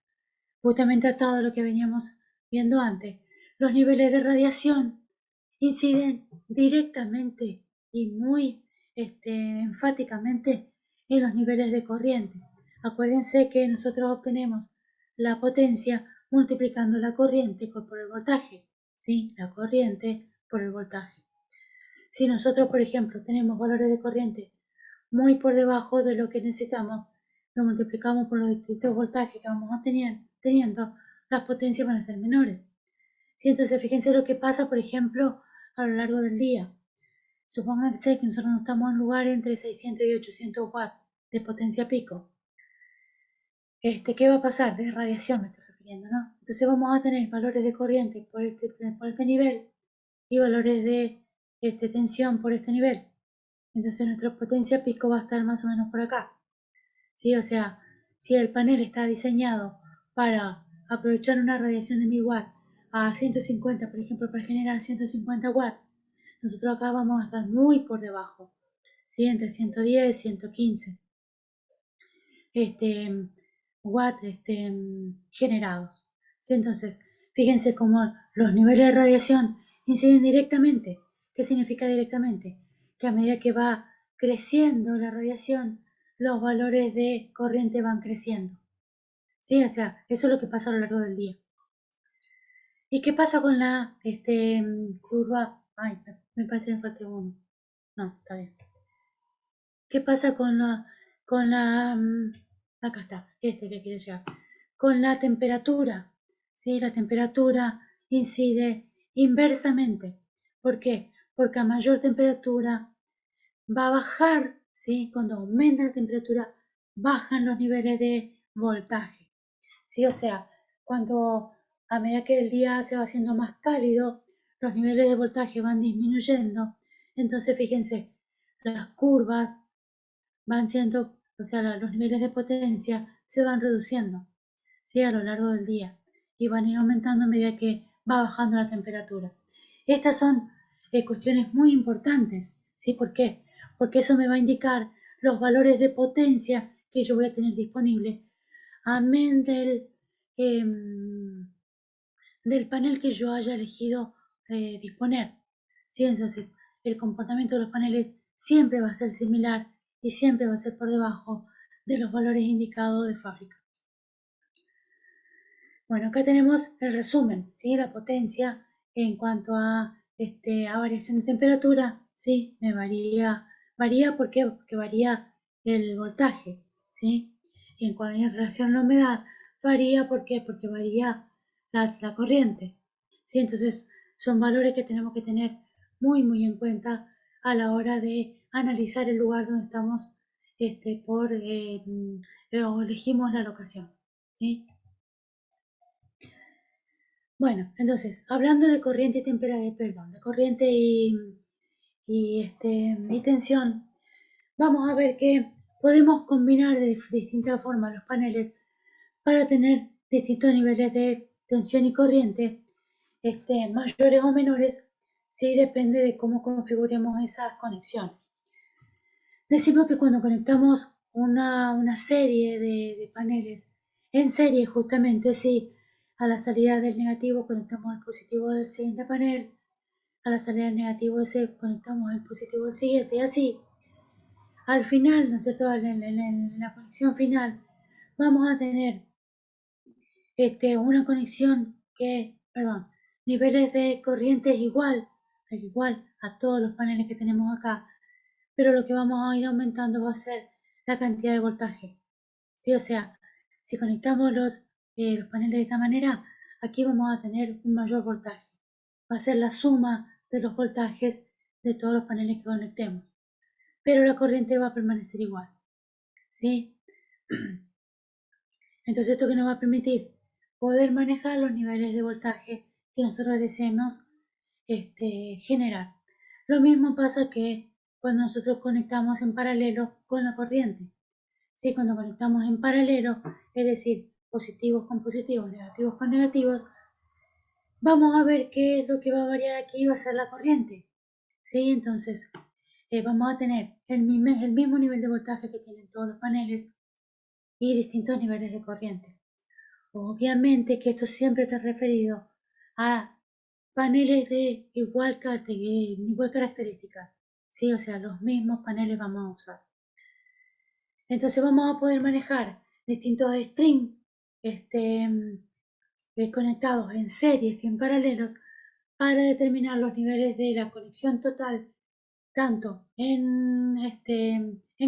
Justamente atado a lo que veníamos viendo antes, los niveles de radiación inciden directamente y muy enfáticamente en los niveles de corriente. Acuérdense que nosotros obtenemos la potencia multiplicando la corriente por el voltaje, ¿sí? La corriente por el voltaje. Si nosotros, por ejemplo, tenemos valores de corriente muy por debajo de lo que necesitamos, lo multiplicamos por los distintos voltajes que vamos teniendo, las potencias van a ser menores. ¿Sí? Entonces, fíjense lo que pasa, por ejemplo, a lo largo del día. Supónganse que nosotros estamos en un lugar entre 600 y 800 watts de potencia pico. ¿Qué va a pasar? De radiación me estoy refiriendo, ¿no? Entonces vamos a tener valores de corriente por este nivel y valores de tensión por este nivel. Entonces nuestra potencia pico va a estar más o menos por acá. ¿Sí? O sea, si el panel está diseñado para aprovechar una radiación de 1000 watts a 150, por ejemplo, para generar 150 watts, nosotros acá vamos a estar muy por debajo, ¿sí? Entre 110 y 115. watts generados. ¿Sí? Entonces, fíjense cómo los niveles de radiación inciden directamente. ¿Qué significa directamente? Que a medida que va creciendo la radiación, los valores de corriente van creciendo. ¿Sí? O sea, eso es lo que pasa a lo largo del día. ¿Y qué pasa con la curva? Ay, me parece que me falta uno. No, está bien. ¿Qué pasa con la, acá está, que quiere llegar, con la temperatura? ¿Sí? La temperatura incide inversamente. ¿Por qué? Porque a mayor temperatura va a bajar, ¿sí? Cuando aumenta la temperatura, bajan los niveles de voltaje. ¿Sí? O sea, cuando a medida que el día se va haciendo más cálido, los niveles de voltaje van disminuyendo. Entonces, fíjense, las curvas van siendo, o sea, los niveles de potencia se van reduciendo, ¿sí? A lo largo del día y van a ir aumentando a medida que va bajando la temperatura. Estas son cuestiones muy importantes, ¿sí? ¿Por qué? Porque eso me va a indicar los valores de potencia que yo voy a tener disponible, amén del panel que yo haya elegido disponer. ¿Sí? Entonces, el comportamiento de los paneles siempre va a ser similar y siempre va a ser por debajo de los valores indicados de fábrica. Bueno, acá tenemos el resumen, ¿sí? La potencia en cuanto a variación de temperatura, ¿sí? Me varía ¿por qué? Porque varía el voltaje, ¿sí? Y en relación a la humedad, varía ¿por qué? Porque varía la corriente, ¿sí? Entonces, son valores que tenemos que tener muy en cuenta a la hora de analizar el lugar donde estamos o elegimos la locación, ¿sí? Bueno, entonces, hablando de corriente y temperatura, perdón, de corriente y tensión, vamos a ver que podemos combinar de distintas formas los paneles para tener distintos niveles de tensión y corriente, mayores o menores, sí depende de cómo configuremos esas conexiones. Decimos que cuando conectamos una serie de paneles en serie, justamente, sí, a la salida del negativo conectamos el positivo del siguiente panel, a la salida del negativo ese conectamos el positivo del siguiente, y así. Al final, ¿no es cierto? En la conexión final, vamos a tener una conexión perdón, niveles de corrientes igual a todos los paneles que tenemos acá, pero lo que vamos a ir aumentando va a ser la cantidad de voltaje. ¿Sí? O sea, si conectamos los paneles de esta manera, aquí vamos a tener un mayor voltaje. Va a ser la suma de los voltajes de todos los paneles que conectemos. Pero la corriente va a permanecer igual. ¿Sí? Entonces, ¿esto que nos va a permitir? Poder manejar los niveles de voltaje que nosotros deseemos generar. Lo mismo pasa que cuando nosotros conectamos en paralelo con la corriente. ¿Sí? Cuando conectamos en paralelo, es decir, positivos con positivos, negativos con negativos, vamos a ver que lo que va a variar aquí va a ser la corriente. ¿Sí? Entonces, vamos a tener el mismo nivel de voltaje que tienen todos los paneles y distintos niveles de corriente. Obviamente que esto siempre está referido a paneles de igual característica, ¿sí? O sea, los mismos paneles vamos a usar. Entonces vamos a poder manejar distintos strings conectados en series y en paralelos para determinar los niveles de la conexión total, tanto en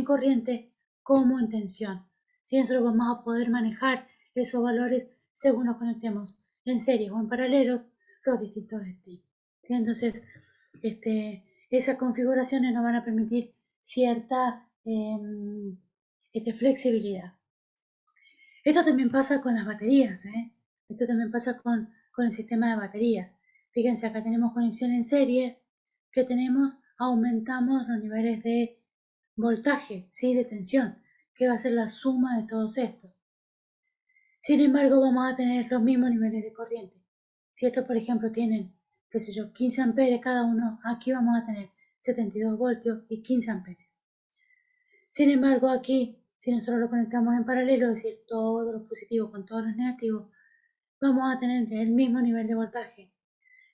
corriente como en tensión. ¿Sí? Nosotros vamos a poder manejar esos valores según nos conectemos en series o en paralelos los distintos strings. ¿Sí? Entonces, esas configuraciones nos van a permitir cierta flexibilidad. Esto también pasa con las baterías, ¿eh? Esto también pasa con el sistema de baterías. Fíjense, acá tenemos conexión en serie, que aumentamos los niveles de voltaje, ¿sí? De tensión, que va a ser la suma de todos estos. Sin embargo, vamos a tener los mismos niveles de corriente. Si estos, por ejemplo, tienen, qué sé yo, 15 amperes cada uno, aquí vamos a tener 72 voltios y 15 amperes. Sin embargo, aquí Si nosotros lo conectamos en paralelo, es decir, todos los positivos con todos los negativos, vamos a tener el mismo nivel de voltaje.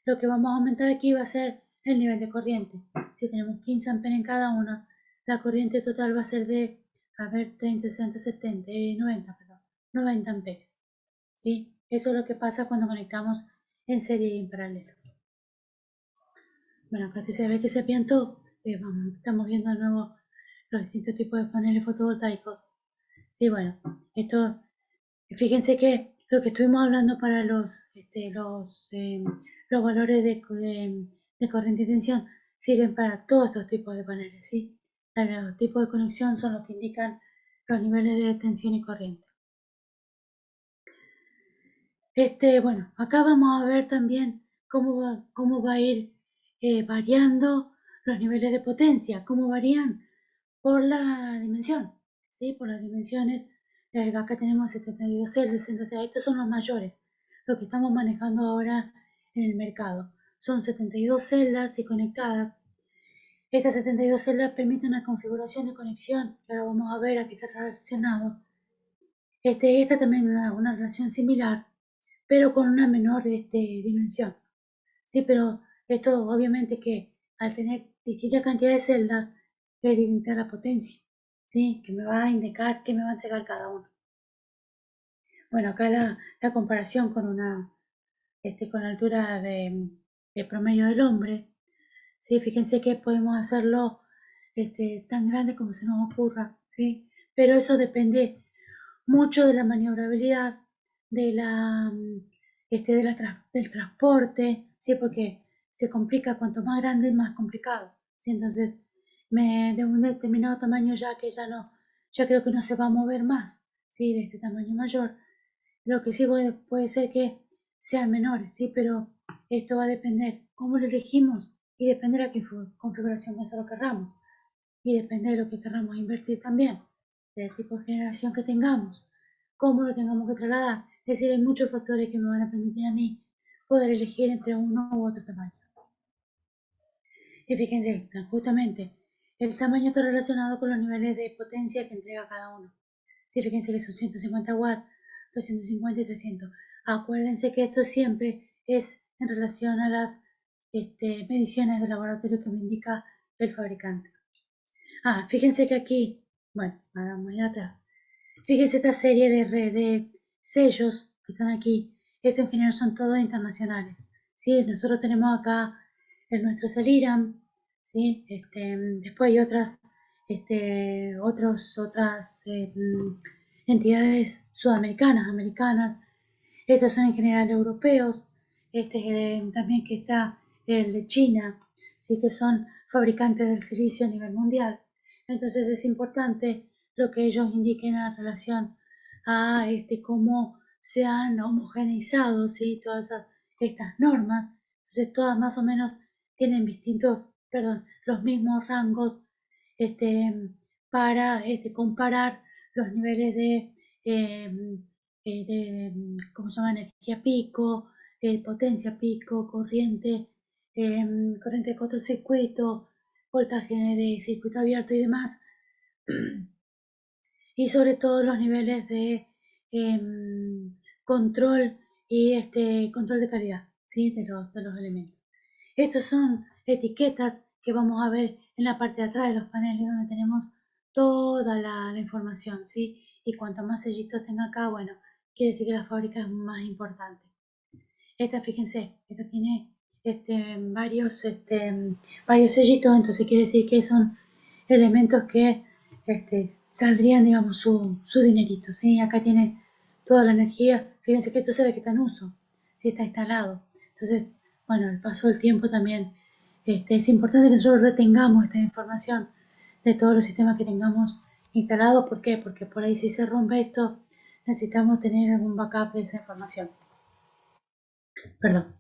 Lo que vamos a aumentar aquí va a ser el nivel de corriente. Si tenemos 15 amperes en cada uno, la corriente total va a ser de, 30, 60, 70, 90, perdón, 90 amperes. ¿Sí? Eso es lo que pasa cuando conectamos en serie y en paralelo. Bueno, acá se ve que se piantó. Estamos viendo de nuevo los distintos tipos de paneles fotovoltaicos. Sí, bueno, esto, fíjense que lo que estuvimos hablando para los valores de corriente y tensión sirven para todos estos tipos de paneles, ¿sí? Los tipos de conexión son los que indican los niveles de tensión y corriente. Bueno, acá vamos a ver también cómo va a ir variando los niveles de potencia, cómo varían por la dimensión, ¿sí? Por las dimensiones. Acá tenemos 72 celdas, 66, estos son los mayores, lo que estamos manejando ahora en el mercado. Son 72 celdas y conectadas. Estas 72 celdas permiten una configuración de conexión, que ahora vamos a ver a qué está relacionado. Esta también una relación similar, pero con una menor dimensión. Sí, pero esto obviamente que al tener distinta cantidad de celdas, es distinta la potencia, ¿sí? Que me va a indicar qué me va a entregar cada uno. Bueno, acá la comparación con la altura de promedio del hombre, ¿sí? Fíjense que podemos hacerlo tan grande como se nos ocurra, ¿sí? Pero eso depende mucho de la maniobrabilidad, de del transporte, ¿sí? Porque se complica cuanto más grande, más complicado, ¿sí? Entonces, de un determinado tamaño ya creo que no se va a mover más, ¿sí? De este tamaño mayor. Lo que sí puede ser que sean menores, ¿sí? Pero esto va a depender cómo lo elegimos y depender a qué configuración nosotros querramos. Y depende de lo que querramos invertir también, del tipo de generación que tengamos, cómo lo tengamos que trasladar. Es decir, hay muchos factores que me van a permitir a mí poder elegir entre uno u otro tamaño. Y fíjense, justamente, el tamaño está relacionado con los niveles de potencia que entrega cada uno. Sí, fíjense que son 150 watts, 250 y 300. Acuérdense que esto siempre es en relación a las mediciones de laboratorio que me indica el fabricante. Fíjense que aquí, bueno, ahora más atrás. Fíjense esta serie de sellos que están aquí. Estos en general son todos internacionales. ¿Sí? Nosotros tenemos acá el nuestro es el IRAM, ¿sí? Después hay otras entidades sudamericanas, americanas. Estos son en general europeos. También que está el de China, ¿sí? Que son fabricantes del silicio a nivel mundial. Entonces es importante lo que ellos indiquen en relación a cómo se han homogeneizado, ¿sí? Todas estas normas. Entonces todas más o menos tienen los mismos rangos para comparar los niveles eh, ¿cómo se llama? Energía pico, potencia pico, corriente de cortocircuito, voltaje de circuito abierto y demás. Y sobre todo los niveles de control y control de calidad, ¿sí? De los elementos. Estos son etiquetas que vamos a ver en la parte de atrás de los paneles donde tenemos toda la información, ¿sí? Y cuanto más sellitos tenga acá, bueno, quiere decir que la fábrica es más importante. Esta, fíjense, esta tiene varios sellitos, entonces quiere decir que son elementos que saldrían, digamos, su dinerito, ¿sí? Acá tiene toda la energía. Fíjense que esto se ve que está en uso, ¿sí? Está instalado. Entonces, bueno, al paso del tiempo también es importante que nosotros retengamos esta información de todos los sistemas que tengamos instalados. ¿Por qué? Porque por ahí si se rompe esto, necesitamos tener algún backup de esa información. Perdón.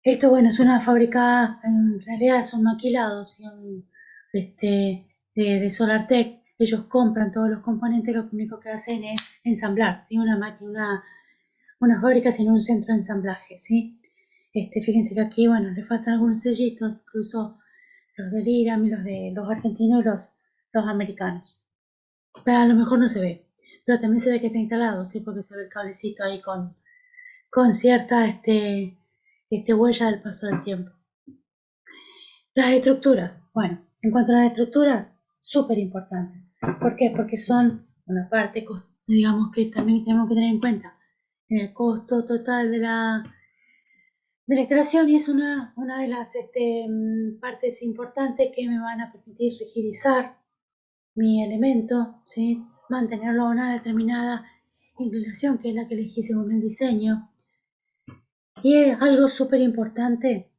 Esto, bueno, es una fábrica, en realidad son maquilados, son de SolarTech. Ellos compran todos los componentes, lo único que hacen es ensamblar, ¿sí? Una máquina, una fábrica sin un centro de ensamblaje, ¿sí? Fíjense que aquí, bueno, le faltan algunos sellitos, incluso los del IRAM y los de los argentinos y los americanos. pero a lo mejor no se ve, pero también se ve que está instalado, ¿sí? Porque se ve el cablecito ahí con cierta huella del paso del tiempo. Las estructuras, bueno, en cuanto a las estructuras, súper importantes. ¿Por qué? Porque son una parte, digamos, que también tenemos que tener en cuenta en el costo total de la instalación, y es una de las partes importantes que me van a permitir rigidizar mi elemento, ¿sí? Mantenerlo a una determinada inclinación, que es la que elegí según el diseño. Y algo súper importante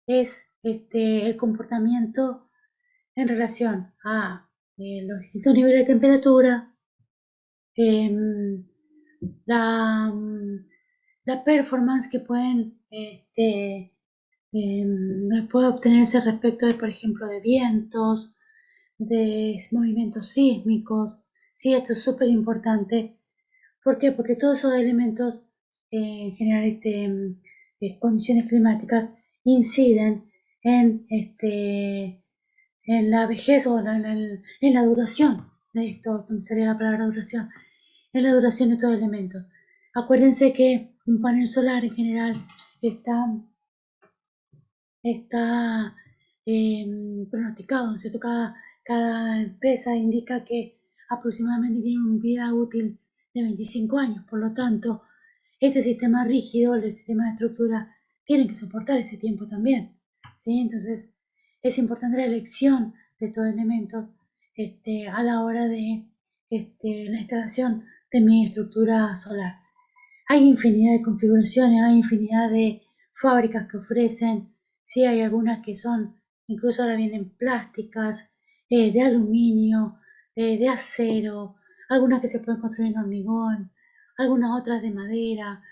es el comportamiento en relación a los distintos niveles de temperatura, em, la, la performance que puede obtenerse respecto de, por ejemplo, de vientos, de movimientos sísmicos. Sí, esto es súper importante. ¿Por qué? Porque todos esos elementos, en general, condiciones climáticas, inciden en la vejez o en la duración de esto, me salía la palabra duración, en la duración de estos elementos. Acuérdense que un panel solar en general está, está pronosticado, ¿no es cierto? Cada empresa indica que aproximadamente tiene una vida útil de 25 años, por lo tanto, este sistema rígido, el sistema de estructura, tiene que soportar ese tiempo también, ¿sí? Entonces, es importante la elección de estos elementos a la hora de la instalación de mi estructura solar. Hay infinidad de configuraciones, hay infinidad de fábricas que ofrecen, sí hay algunas que son, incluso ahora vienen plásticas, de aluminio, de acero, algunas que se pueden construir en hormigón, algunas otras de madera,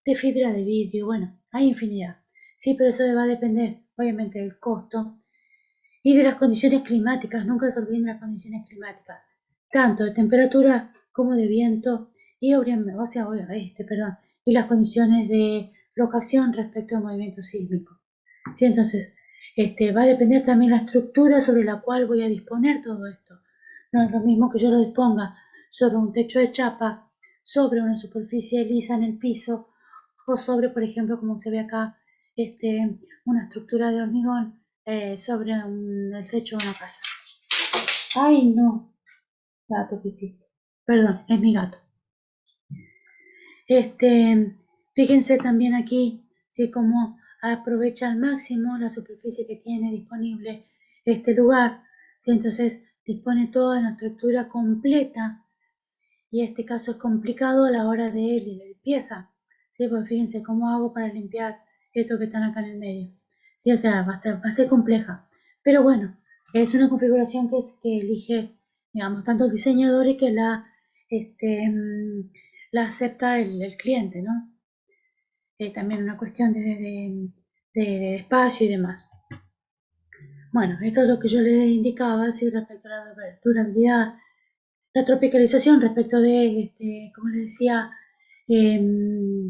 de fibra de vidrio, bueno, hay infinidad. Sí, pero eso va a depender, obviamente, del costo y de las condiciones climáticas. Nunca se olviden de las condiciones climáticas, tanto de temperatura como de viento y, y las condiciones de locación respecto al movimiento sísmico. ¿Sí? Entonces, va a depender también la estructura sobre la cual voy a disponer todo esto. No es lo mismo que yo lo disponga sobre un techo de chapa, sobre una superficie lisa en el piso, o sobre, por ejemplo, como se ve acá, una estructura de hormigón sobre el techo de una casa. Ay, no, gato que hiciste. Perdón, es mi gato. Fíjense también aquí, ¿sí? Cómo aprovecha al máximo la superficie que tiene disponible este lugar, ¿sí? Entonces dispone toda la estructura completa, y este caso es complicado a la hora de la limpieza, ¿sí? Porque fíjense cómo hago para limpiar esto que están acá en el medio, ¿sí? O sea, va a ser compleja, pero bueno, es una configuración que elige, digamos, tanto el diseñador y que la acepta el cliente, ¿no? También una cuestión de espacio y demás. Bueno, esto es lo que yo le indicaba, ¿sí? Respecto a la durabilidad, la tropicalización respecto de, como les decía, el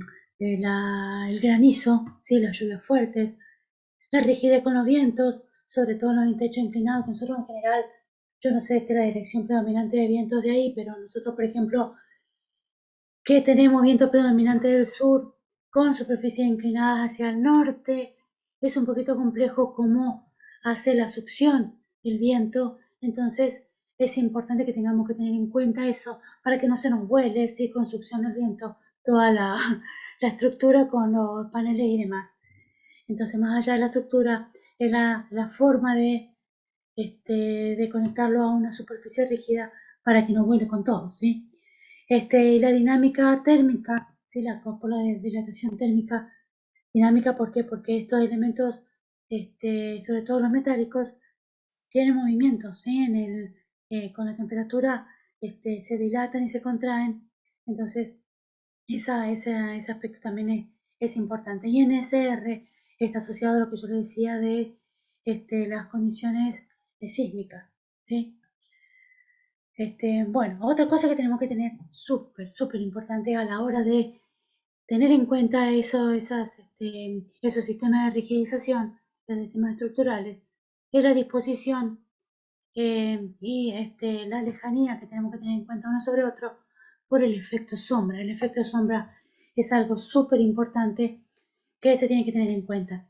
granizo, ¿sí? Las lluvias fuertes, la rigidez con los vientos, sobre todo en los techos inclinados. Nosotros en general, yo no sé la dirección predominante de vientos de ahí, pero nosotros, por ejemplo, que tenemos viento predominante del sur con superficies inclinadas hacia el norte, es un poquito complejo cómo hace la succión del viento. Entonces es importante que tengamos que tener en cuenta eso para que no se nos vuele, ¿sí? Con succión del viento toda la estructura con los paneles y demás. Entonces, más allá de la estructura, es la forma de conectarlo a una superficie rígida para que no vuele con todo, ¿sí? La dinámica térmica, ¿sí? Por la dilatación térmica. Dinámica, ¿por qué? Porque estos elementos, sobre todo los metálicos, tienen movimiento, ¿sí? Con la temperatura, se dilatan y se contraen. Entonces, ese aspecto también es importante. Y en SR está asociado a lo que yo le decía de las condiciones sísmicas, ¿sí? Bueno, otra cosa que tenemos que tener súper importante a la hora de tener en cuenta esos sistemas de rigidización, los sistemas estructurales, es la disposición y la lejanía que tenemos que tener en cuenta uno sobre otro por el efecto sombra. El efecto sombra es algo súper importante que se tiene que tener en cuenta.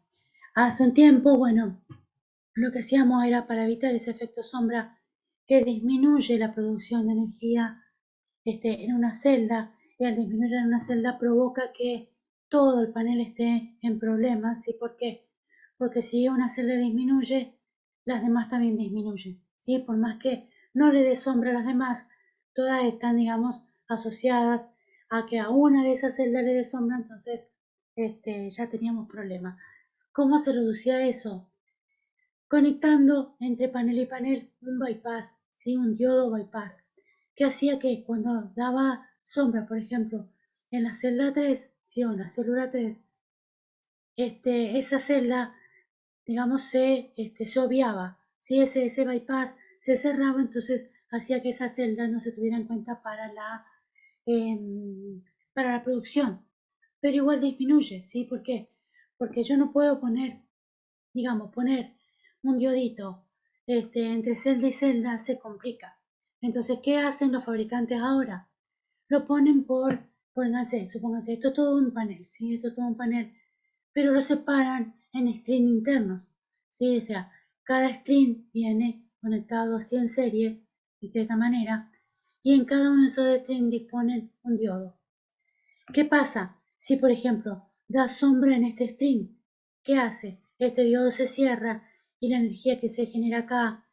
Hace un tiempo, bueno, lo que hacíamos era para evitar ese efecto sombra que disminuye la producción de energía en una celda, y al disminuir en una celda provoca que todo el panel esté en problemas. ¿Sí? ¿Por qué? Porque si una celda disminuye, las demás también disminuyen. ¿Sí? Por más que no le dé sombra a las demás, todas están, digamos, asociadas a que a una de esas celdas le dé sombra, entonces ya teníamos problemas. ¿Cómo se reducía eso? Conectando entre panel y panel un bypass, ¿sí? Un diodo bypass, que hacía que cuando daba sombra, por ejemplo, en la celda 3, ¿sí? O en la célula 3, esa celda, digamos, se obviaba, ¿sí? Ese bypass se cerraba, entonces hacía que esa celda no se tuviera en cuenta em, para la producción, pero igual disminuye, ¿sí? ¿Por qué? Porque yo no puedo poner, digamos, poner un diodito entre celda y celda se complica. Entonces, ¿qué hacen los fabricantes ahora? Lo ponen supónganse, esto es todo un panel, ¿sí? Esto es todo un panel, pero lo separan en string internos, ¿sí? O sea, cada string viene conectado así en serie, de esta manera, y en cada uno de esos strings disponen un diodo. ¿Qué pasa si, por ejemplo, da sombra en este string? ¿Qué hace? Este diodo se cierra y la energía que se genera acá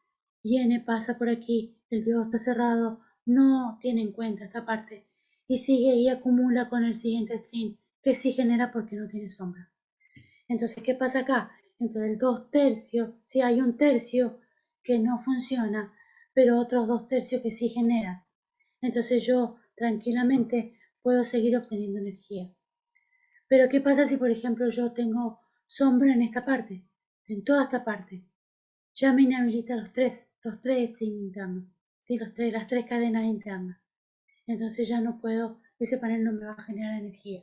viene, pasa por aquí, el diodo está cerrado, no tiene en cuenta esta parte y sigue y acumula con el siguiente string que sí genera porque no tiene sombra. Entonces, ¿qué pasa acá? Entonces, el 2/3, sí hay un tercio que no funciona, pero otros 2/3 que sí generan. Entonces yo tranquilamente puedo seguir obteniendo energía. Pero ¿qué pasa si, por ejemplo, yo tengo sombra en esta parte? En toda esta parte. Ya me inhabilita los tres strings internos. ¿Sí? Las tres cadenas internas. Entonces ya no puedo, ese panel no me va a generar energía.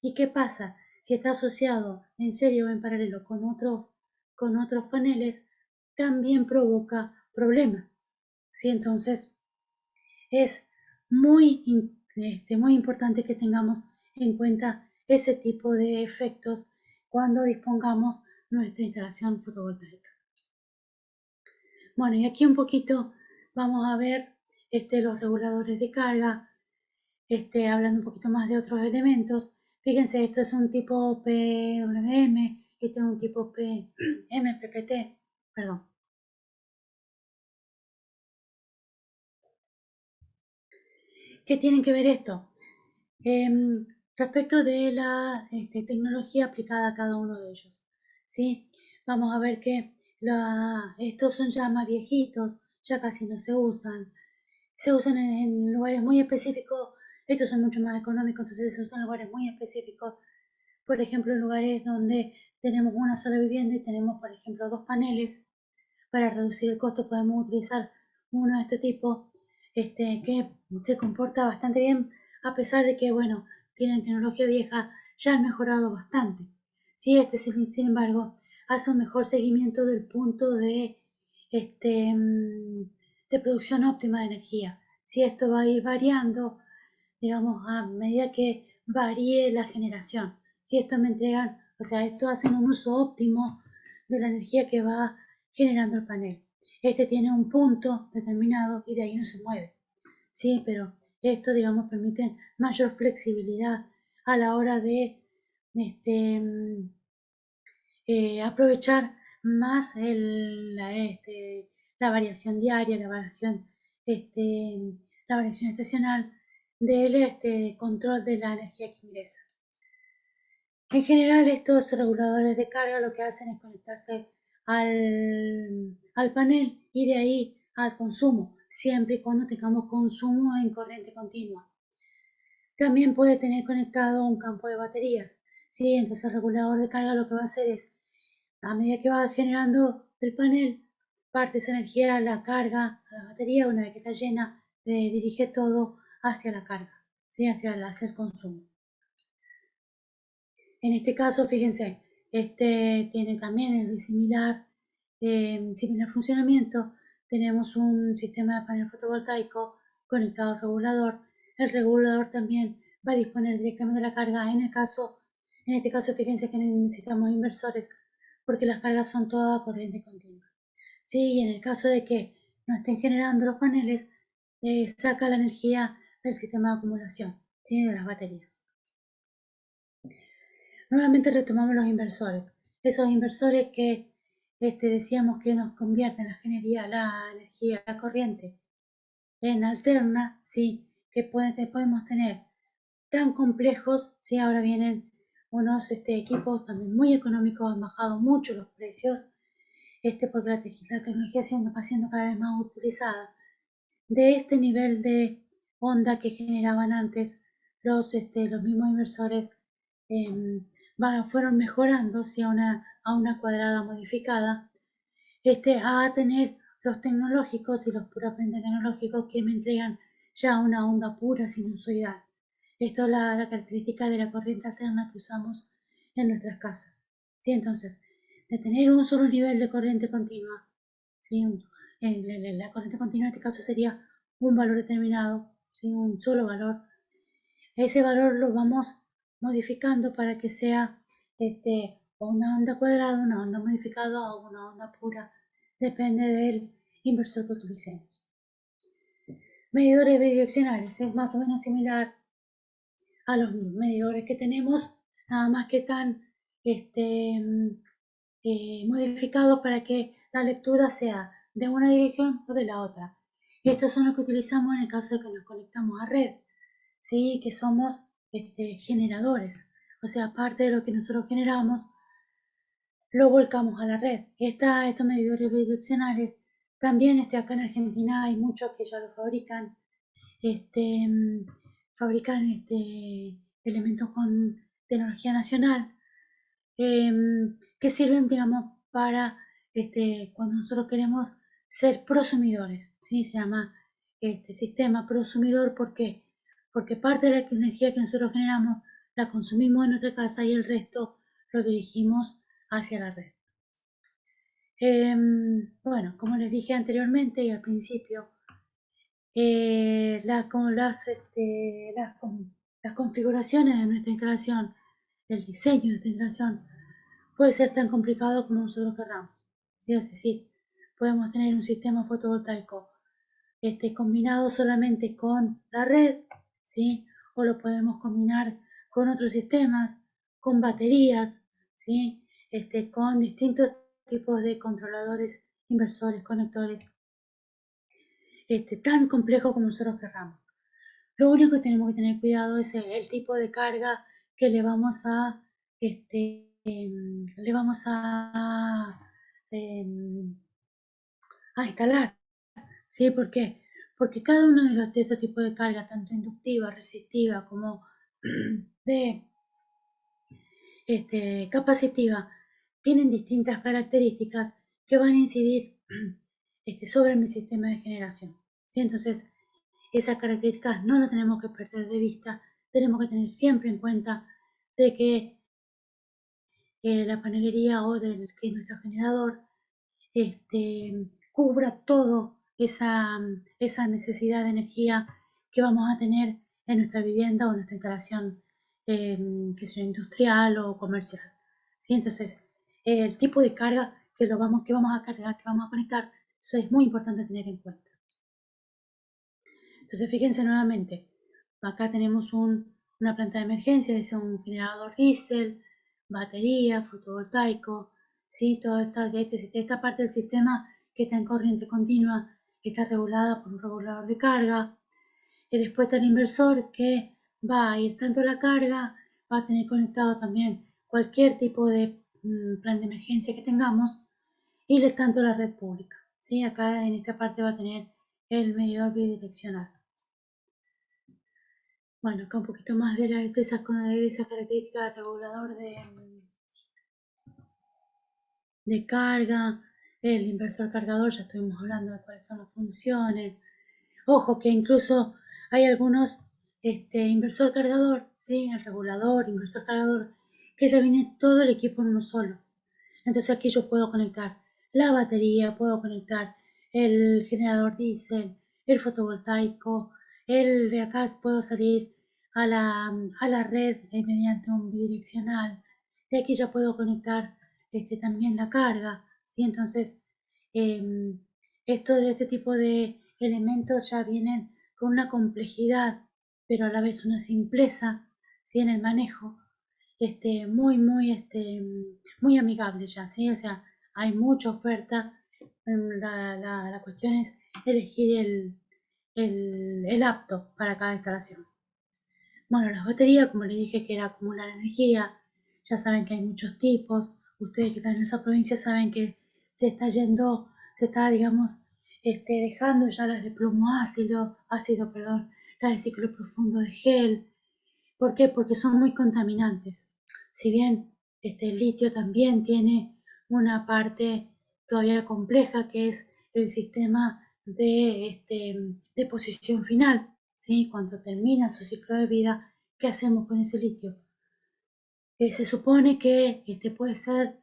¿Y qué pasa? Si está asociado en serie o en paralelo con otros paneles, también provoca problemas. ¿Sí? Entonces es muy importante que tengamos en cuenta ese tipo de efectos cuando dispongamos nuestra instalación fotovoltaica. Bueno, y aquí un poquito vamos a ver los reguladores de carga, hablando un poquito más de otros elementos. Fíjense, esto es un tipo PWM, este es un tipo MPPT, perdón. ¿Qué tienen que ver esto? Em, Respecto de la tecnología aplicada a cada uno de ellos, ¿sí? Vamos a ver que estos son ya más viejitos, ya casi no se usan en lugares muy específicos, estos son mucho más económicos, entonces se usan en lugares muy específicos, por ejemplo, en lugares donde tenemos una sola vivienda y tenemos, por ejemplo, dos paneles. Para reducir el costo podemos utilizar uno de este tipo, que se comporta bastante bien, a pesar de que, bueno, tienen tecnología vieja, ya han mejorado bastante. Sí, sin embargo, hace un mejor seguimiento del punto este, mm, de producción óptima de energía. Si esto va a ir variando, digamos, a medida que varíe la generación. Si esto me entregan, o sea, esto hacen un uso óptimo de la energía que va generando el panel. Este tiene un punto determinado y de ahí no se mueve. Sí, pero esto, digamos, permite mayor flexibilidad a la hora de este, aprovechar más la variación diaria, este, la variación estacional del control de la energía que ingresa. En general, estos reguladores de carga lo que hacen es conectarse al panel y de ahí al consumo, siempre y cuando tengamos consumo en corriente continua. También puede tener conectado un campo de baterías, ¿sí? Entonces el regulador de carga lo que va a hacer es, a medida que va generando el panel, parte esa energía a la carga, a la batería, una vez que está llena, dirige todo hacia la carga, ¿sí? Hacia el consumo. En este caso, fíjense, tiene también el similar funcionamiento, tenemos un sistema de panel fotovoltaico conectado al regulador. El regulador también va a disponer directamente de la carga. En este caso, fíjense que necesitamos inversores porque las cargas son todas a corriente continua. ¿Sí? Y en el caso de que no estén generando los paneles, saca la energía del sistema de acumulación, ¿sí? De las baterías. Nuevamente retomamos los inversores. Esos inversores que decíamos que nos convierten la energía corriente en alterna, ¿sí? Que podemos tener tan complejos, ¿sí? Ahora vienen unos equipos también muy económicos, han bajado mucho los precios, porque la tecnología va siendo cada vez más utilizada. De este nivel de onda que generaban antes los mismos inversores, fueron mejorando, ¿sí? A una cuadrada modificada, a tener los tecnológicos y los puramente tecnológicos que me entregan ya una onda pura sinusoidal. Esto es la característica de la corriente alterna que usamos en nuestras casas. ¿Sí? Entonces, de tener un solo nivel de corriente continua, ¿sí? La corriente continua en este caso sería un valor determinado, ¿sí? Un solo valor. Ese valor lo vamos modificando para que sea una onda cuadrada, una onda modificada o una onda pura. Depende del inversor que utilicemos. Medidores bidireccionales. Es más o menos similar a los medidores que tenemos, nada más que están modificados para que la lectura sea de una dirección o de la otra. Estos son los que utilizamos en el caso de que nos conectamos a red, ¿sí? Que somos generadores. O sea, aparte de lo que nosotros generamos, lo volcamos a la red. Estos medidores bidireccionales, también acá en Argentina hay muchos que ya lo fabrican, fabrican elementos con tecnología nacional, que sirven, digamos, para cuando nosotros queremos ser prosumidores, ¿sí? Se llama sistema prosumidor, ¿por qué? Porque parte de la energía que nosotros generamos la consumimos en nuestra casa y el resto lo dirigimos hacia la red. Bueno, como les dije anteriormente y al principio, las configuraciones de nuestra instalación, el diseño de nuestra instalación, puede ser tan complicado como nosotros querramos. ¿Sí? Es decir, podemos tener un sistema fotovoltaico combinado solamente con la red, ¿sí? O lo podemos combinar con otros sistemas, con baterías, ¿sí? Con distintos tipos de controladores, inversores, conectores, tan complejo como nosotros querramos. Lo único que tenemos que tener cuidado es el tipo de carga que le vamos a, a instalar, ¿sí? ¿Por qué? Porque cada uno de estos tipos de carga, tanto inductiva, resistiva como de capacitiva, tienen distintas características que van a incidir sobre mi sistema de generación, ¿sí? Entonces, esas características no las tenemos que perder de vista, tenemos que tener siempre en cuenta de que la panelería o que nuestro generador cubra todo esa necesidad de energía que vamos a tener en nuestra vivienda o en nuestra instalación, que sea industrial o comercial, ¿sí? Entonces, el tipo de carga que vamos a cargar, que vamos a conectar, eso es muy importante tener en cuenta. Entonces, fíjense nuevamente, acá tenemos una planta de emergencia, es un generador diésel, batería, fotovoltaico, ¿sí? Toda esta parte del sistema que está en corriente continua está regulada por un regulador de carga. Y después está el inversor que va a ir tanto a la carga, va a tener conectado también cualquier tipo de plan de emergencia que tengamos y tanto la red pública, ¿sí? Acá en esta parte va a tener el medidor bidireccional. Bueno, acá un poquito más de esas características de regulador de carga, el inversor cargador, ya estuvimos hablando de cuáles son las funciones. Ojo que incluso hay algunos inversor cargador, ¿sí? El regulador, inversor cargador, que ya viene todo el equipo en uno solo. Entonces aquí yo puedo conectar la batería, puedo conectar el generador diésel, el fotovoltaico, el de acá puedo salir a la red mediante un bidireccional, de aquí ya puedo conectar también la carga, ¿sí? Entonces, eh, este tipo de elementos ya vienen con una complejidad, pero a la vez una simpleza, ¿sí? En el manejo, muy amigable ya, ¿sí? O sea, hay mucha oferta. La cuestión es elegir el apto para cada instalación. Bueno, las baterías, como les dije, que era acumular energía, ya saben que hay muchos tipos. Ustedes que están en esa provincia saben que digamos, dejando ya las de plomo ácido, perdón, las de ciclo profundo de gel. ¿Por qué? Porque son muy contaminantes. Si bien el litio también tiene una parte todavía compleja que es el sistema de deposición final, ¿sí? Cuando termina su ciclo de vida, ¿qué hacemos con ese litio? Se supone que puede ser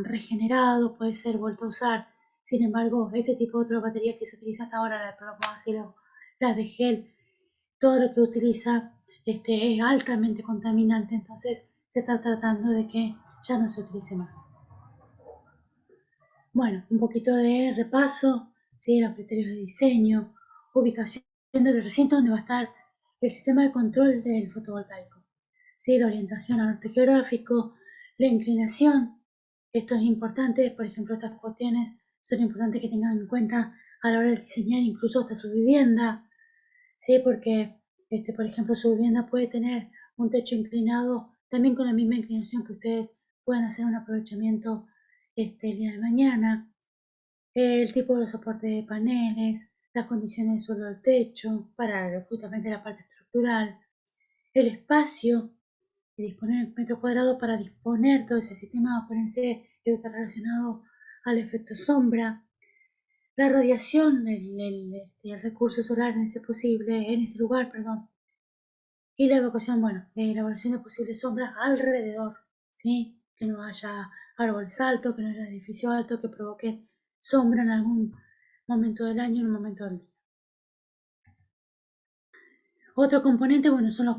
regenerado, puede ser vuelto a usar. Sin embargo, este tipo de otra batería que se utiliza hasta ahora, la de plomo ácido, la de gel, todo lo que utiliza es altamente contaminante, entonces se está tratando de que ya no se utilice más. Bueno, un poquito de repaso, ¿sí? Los criterios de diseño, ubicación del recinto donde va a estar el sistema de control del fotovoltaico, ¿sí? La orientación al norte geográfico, la inclinación, esto es importante, por ejemplo, estas cuestiones son importantes que tengan en cuenta a la hora de diseñar incluso hasta su vivienda, ¿sí? Porque, por ejemplo, su vivienda puede tener un techo inclinado, también con la misma inclinación que ustedes pueden hacer un aprovechamiento el día de mañana, el tipo de soporte de paneles, las condiciones de suelo del techo, para justamente la parte estructural, el espacio de disponer el metro cuadrado para disponer todo ese sistema, acuérdense que está relacionado al efecto sombra, la radiación, el recurso solar en ese lugar, perdón, y la evacuación, bueno, la evaluación de posibles sombras alrededor, ¿sí? Que no haya árboles altos, que no haya edificios altos que provoquen sombra en algún momento del año, en un momento del día. Otro componente, bueno, son los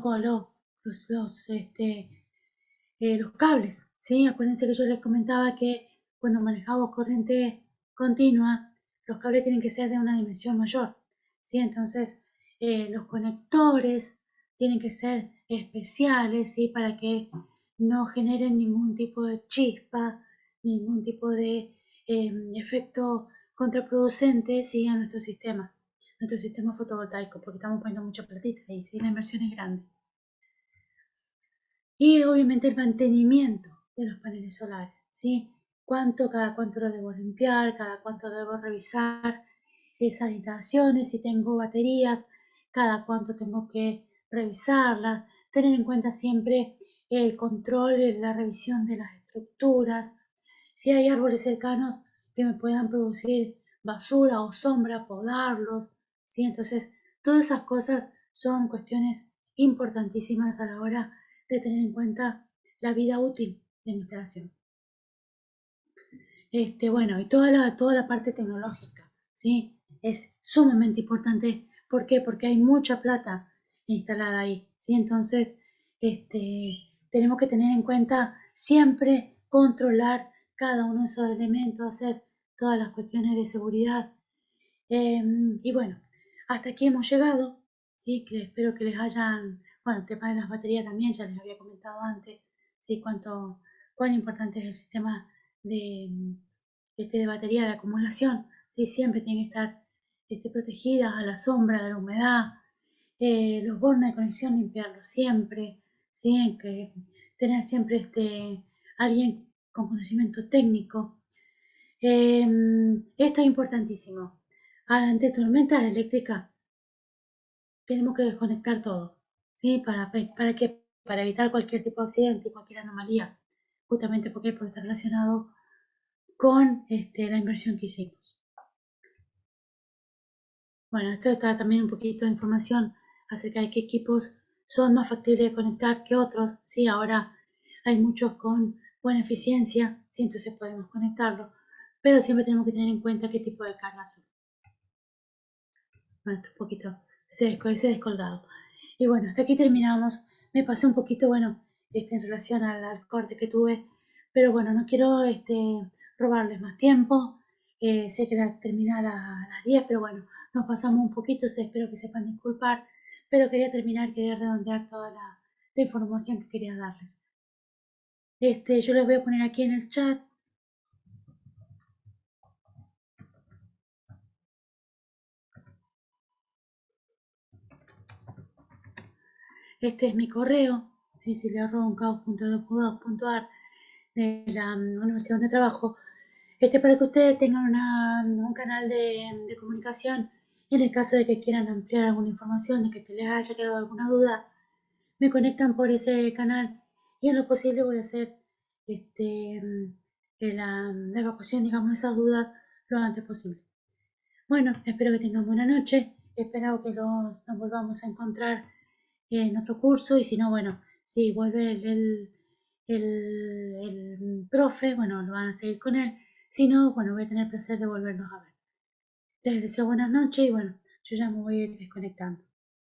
cables, ¿sí? Acuérdense que yo les comentaba que cuando manejamos corriente continua, los cables tienen que ser de una dimensión mayor, ¿sí? Entonces, los conectores tienen que ser especiales, ¿sí? Para que no generen ningún tipo de chispa, ningún tipo de efecto contraproducente, ¿sí? A nuestro sistema fotovoltaico, porque estamos poniendo mucha platita ahí, ¿sí? La inversión es grande. Y obviamente el mantenimiento de los paneles solares, ¿sí? Cada cuánto lo debo limpiar, cada cuánto debo revisar esas instalaciones, si tengo baterías, cada cuánto tengo que revisarlas, tener en cuenta siempre el control, la revisión de las estructuras, si hay árboles cercanos que me puedan producir basura o sombra, podarlos, ¿sí? Entonces, todas esas cosas son cuestiones importantísimas a la hora de tener en cuenta la vida útil de mi instalación. Bueno, y toda la parte tecnológica, ¿sí? Es sumamente importante. ¿Por qué? Porque hay mucha plata instalada ahí, ¿sí? Entonces, tenemos que tener en cuenta siempre controlar cada uno de esos elementos, hacer todas las cuestiones de seguridad. Y bueno, hasta aquí hemos llegado, ¿sí? Que espero que les hayan, bueno, el tema de las baterías también, ya les había comentado antes, ¿sí? Cuán importante es el sistema de, de batería de acumulación, ¿sí? Siempre tiene que estar protegidas a la sombra de la humedad, los bornes de conexión limpiarlos siempre, ¿sí? Hay que tener siempre alguien con conocimiento técnico. Esto es importantísimo. Ante tormentas eléctricas tenemos que desconectar todo, ¿sí? Para evitar cualquier tipo de accidente, cualquier anomalía, justamente porque puede estar relacionado con la inversión que hicimos. Bueno, esto está también un poquito de información acerca de qué equipos son más factibles de conectar que otros, ¿sí? Ahora hay muchos con buena eficiencia, ¿sí? Entonces podemos conectarlos. pero siempre tenemos que tener en cuenta qué tipo de cargas son. Bueno, esto un poquito ese descolgado. Y bueno, hasta aquí terminamos. Me pasé un poquito, bueno, en relación al corte que tuve, pero bueno, no quiero robarles más tiempo. Sé que termina a las 10, pero bueno, nos pasamos un poquito, espero que sepan disculpar, pero quería redondear toda la información que quería darles. Yo les voy a poner aquí en el chat. Este es mi correo, siciliarroncao.edu.ar de la universidad donde trabajo. Para que ustedes tengan un canal de comunicación en el caso de que quieran ampliar alguna información, de que te les haya quedado alguna duda, me conectan por ese canal y en lo posible voy a hacer este, la evacuación, digamos, de esas dudas lo antes posible. Bueno, espero que tengan buena noche, espero que nos volvamos a encontrar en otro curso y si no, bueno, si vuelve el profe, bueno, lo van a seguir con él. Si no, bueno, voy a tener el placer de volvernos a ver. Les deseo buenas noches y bueno, yo ya me voy a ir desconectando.